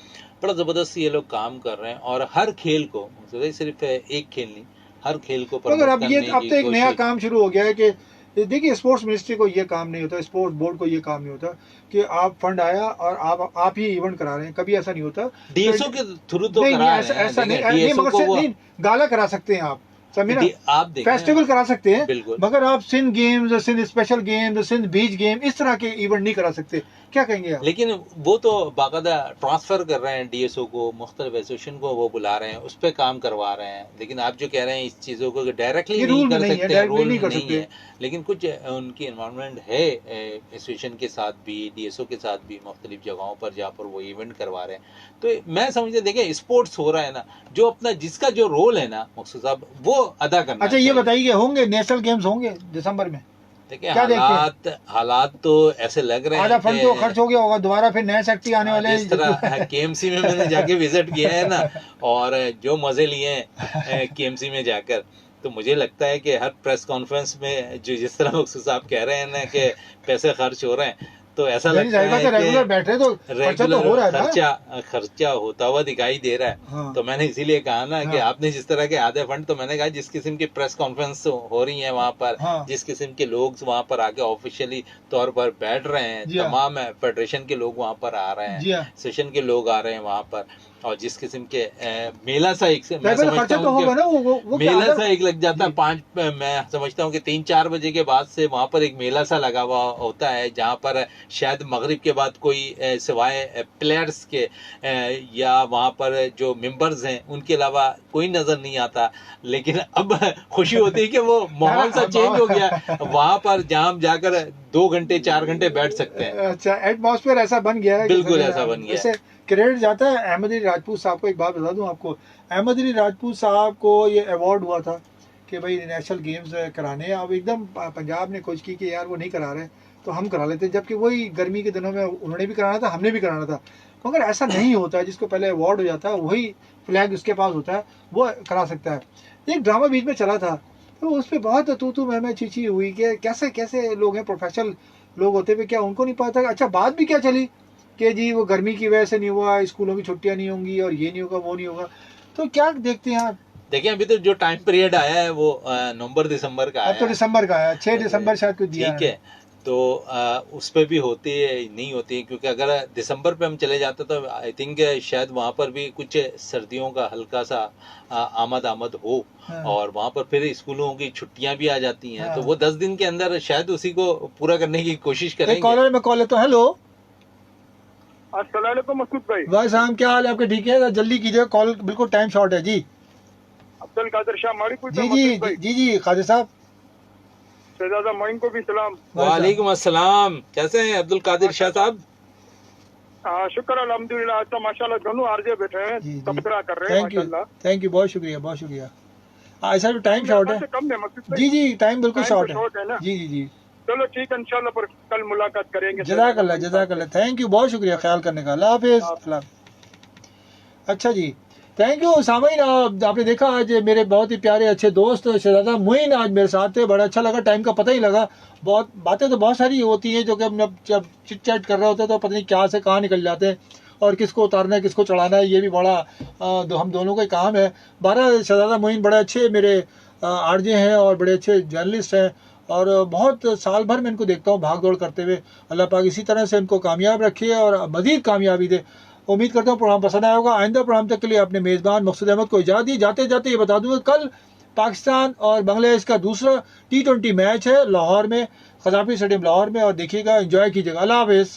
B: बड़ा ज़बरदस्त ये लोग काम कर रहे हैं। और हर खेल को, सिर्फ एक खेल नहीं, हर खेल को
A: मगर अब ये अब तो एक नया काम शुरू हो गया है कि देखिए स्पोर्ट्स मिनिस्ट्री को ये काम नहीं होता, स्पोर्ट्स बोर्ड को ये काम नहीं होता कि आप फंड आया और आप ही इवेंट करा रहे हैं। कभी ऐसा नहीं होता।
B: डीएसओ के थ्रू तो करा रहे हैं,
A: ऐसा नहीं, मगर गाला करा सकते हैं आप,
B: आप
A: फेस्टिवल करा सकते हैं,
B: बिल्कुल।
A: मगर आप Sindh games, Sindh special games, Sindh beach game, इस तरह के इवेंट नहीं करा सकते। क्या कहेंगे आप?
B: लेकिन वो तो बाकायदा ट्रांसफर कर रहे हैं डीएसओ को, मुख्तलिफ एसोसिएशन को वो बुला रहे हैं, उस पर काम करवा रहे हैं। लेकिन आप जो कह रहे हैं इस चीज़ों को डायरेक्टली नहीं कर सकते, रूल नहीं है, लेकिन कुछ उनकी इन्वॉल्वमेंट है एसोसिएशन के साथ भी, डीएसओ के साथ भी, मुख्तलिफ जगहों पर जहाँ पर वो इवेंट करवा रहे हैं। तो मैं समझते, देखिए स्पोर्ट्स हो रहा है ना, जो अपना जिसका जो रोल है ना मकसूद साहब, वो अदा करना।
A: अच्छा ये बताइए, होंगे नेशनल गेम्स होंगे दिसंबर में?
B: देखिए हालात तो ऐसे लग रहे हैं,
A: आधा फंड तो खर्च हो गया होगा, दोबारा फिर नए सेक्रेटरी आने वाले हैं।
B: जिस तरह केएमसी में मैंने जाके विजिट किया है ना, और जो मजे लिए हैं केएमसी में जाकर, तो मुझे लगता है कि हर प्रेस कॉन्फ्रेंस में जो जिस तरह मकसूद साहब कह रहे हैं ना कि पैसे खर्च हो रहे हैं, तो ऐसा लगता है कि
A: रेगुलर बैठे तो रेगुलर हो रहा है,
B: खर्चा होता हुआ दिखाई दे रहा है। हाँ। तो मैंने इसीलिए कहा ना कि आपने जिस तरह के आधे फंड, तो मैंने कहा जिस किस्म की प्रेस कॉन्फ्रेंस हो रही है वहाँ पर, हाँ। जिस किस्म के लोग वहाँ पर आके ऑफिशियली तौर पर बैठ रहे हैं, तमाम फेडरेशन के लोग वहाँ पर आ रहे हैं, सेशन के लोग आ रहे हैं वहाँ पर, और जिस किस्म के मेला सा एक, मैं समझता हूँ मेला सा एक लग जाता है। मैं समझता हूँ कि 3-4 बजे के बाद से वहाँ पर एक मेला सा लगा हुआ होता है, जहाँ पर शायद मगरिब के बाद कोई सिवाय प्लेयर्स के या वहाँ पर जो मेंबर्स हैं उनके अलावा कोई नजर नहीं आता। लेकिन अब खुशी होती है कि वो माहौल सा चेंज हो गया, वहाँ पर जहाँ हम जाकर 2 घंटे 4 घंटे बैठ सकते हैं।
A: अच्छा, एटमॉस्फेयर ऐसा बन गया है,
B: बिल्कुल ऐसा बन गया है।
A: क्रेडिट जाता है अहमद अली राजपूत साहब को। एक बात बता दूं आपको, अहमद अली राजपूत साहब को ये अवार्ड हुआ था कि भाई नेशनल गेम्स कराने। अब एकदम पंजाब ने कोशिश की कि यार वो नहीं करा रहे तो हम करा लेते हैं, जबकि वही गर्मी के दिनों में उन्होंने भी कराना था, हमने भी कराना था। मगर ऐसा नहीं होता है, जिसको पहले अवार्ड हो जाता है वही फ्लैग उसके पास होता है, वो करा सकता है। एक ड्रामा बीच में चला था, तो उस पर बहुत तू मैं चीची हुई कि कैसे कैसे लोग हैं, प्रोफेशनल लोग होते हुए क्या उनको नहीं पता। अच्छा, बात भी क्या चली कि जी वो गर्मी की वजह से नहीं हुआ, स्कूलों की छुट्टियां नहीं होंगी और ये नहीं होगा वो नहीं होगा। तो क्या देखते हैं आप?
B: देखिए अभी तो जो टाइम पीरियड आया है वो नवंबर दिसंबर का आया,
A: अब तो दिसंबर का आया, 6 दिसंबर शायद कुछ दिया
B: ठीक है। तो उस पे भी होती है नहीं होती है, क्योंकि अगर दिसंबर पे हम चले जाते तो आई थिंक शायद वहाँ पर भी कुछ सर्दियों का हल्का सा आमद हो,
A: हाँ।
B: और वहाँ पर फिर स्कूलों की छुट्टियां भी आ जाती हैं,
A: हाँ।
B: तो वो 10 दिन के अंदर शायद उसी को पूरा करने की कोशिश
A: एक
B: करेंगे।
A: कॉलर में कॉल लेता हूँ। हेलो
E: अस्सलाम वालेकुम मसूद भाई।
A: भाई साहब, क्या हाल है आपके? ठीक है, जल्दी कीजिए, कॉल बिल्कुल टाइम शॉर्ट है जी।
E: अब्दुल कादिर शाह माड़ीपुर से
A: जी
E: मसूद
A: जी
E: भाई।
A: जी खादिर साहब।
E: शहजादा मोइन को भी सलाम।
B: वालेकुम अस्सलाम, कैसे हैं अब्दुल कादिर शाह साहब?
E: शुक्र अल्हम्दुलिल्लाह। आज तो माशाल्लाह दोनों आरजे बैठे हैं,
A: जी, जी।
E: तबसरा कर रहे हैं माशाल्लाह।
A: थैंक यू, बहुत शुक्रिया, बहुत शुक्रिया। ऐसा भी टाइम शॉर्ट है।
E: कम है मसूद भाई।
A: जी जी, टाइम बिल्कुल
E: टाइम
A: शॉर्ट
E: तो
A: है।
E: शॉर्ट है ना।
A: जी जी जी,
E: चलो ठीक है, इंशाल्लाह पर कल मुलाकात करेंगे।
A: जज़ाकल्लाह जज़ाकल्लाह, थैंक यू, बहुत शुक्रिया ख्याल करने का। अल्लाह हाफिज़। अल्लाह। अच्छा जी, थैंक यू सामीन। आपने देखा आज मेरे बहुत ही प्यारे अच्छे दोस्त शहजादा मोइन आज मेरे साथ थे। बड़ा अच्छा लगा, टाइम का पता ही लगा। बहुत बातें तो बहुत सारी होती हैं जो कि हम जब चिट चैट कर रहे होते हैं तो पता नहीं क्या से कहाँ निकल जाते हैं, और किसको उतारना है किसको चढ़ाना है, ये भी बड़ा हम दोनों का ही काम है। 12 शहजादा मोइन बड़े अच्छे मेरे आरजे हैं और बड़े अच्छे जर्नलिस्ट हैं, और बहुत साल भर मैं इनको देखता हूँ भाग दौड़ करते हुए। अल्लाह पाक इसी तरह से इनको कामयाब रखिए और मज़ीद कामयाबी दे। उम्मीद करता हूँ प्रोग्राम पसंद आया होगा। आइंदा प्रोग्राम तक के लिए अपने मेज़बान मकसूद अहमद को इजाज़त दी। जाते जाते ये बता दूंगा, कल पाकिस्तान और बांग्लादेश का दूसरा T20 मैच है लाहौर में, क़ज़ाफ़ी स्टेडियम लाहौर में, और देखिएगा, एंजॉय कीजिएगा। अल्लाह हाफ़िज़।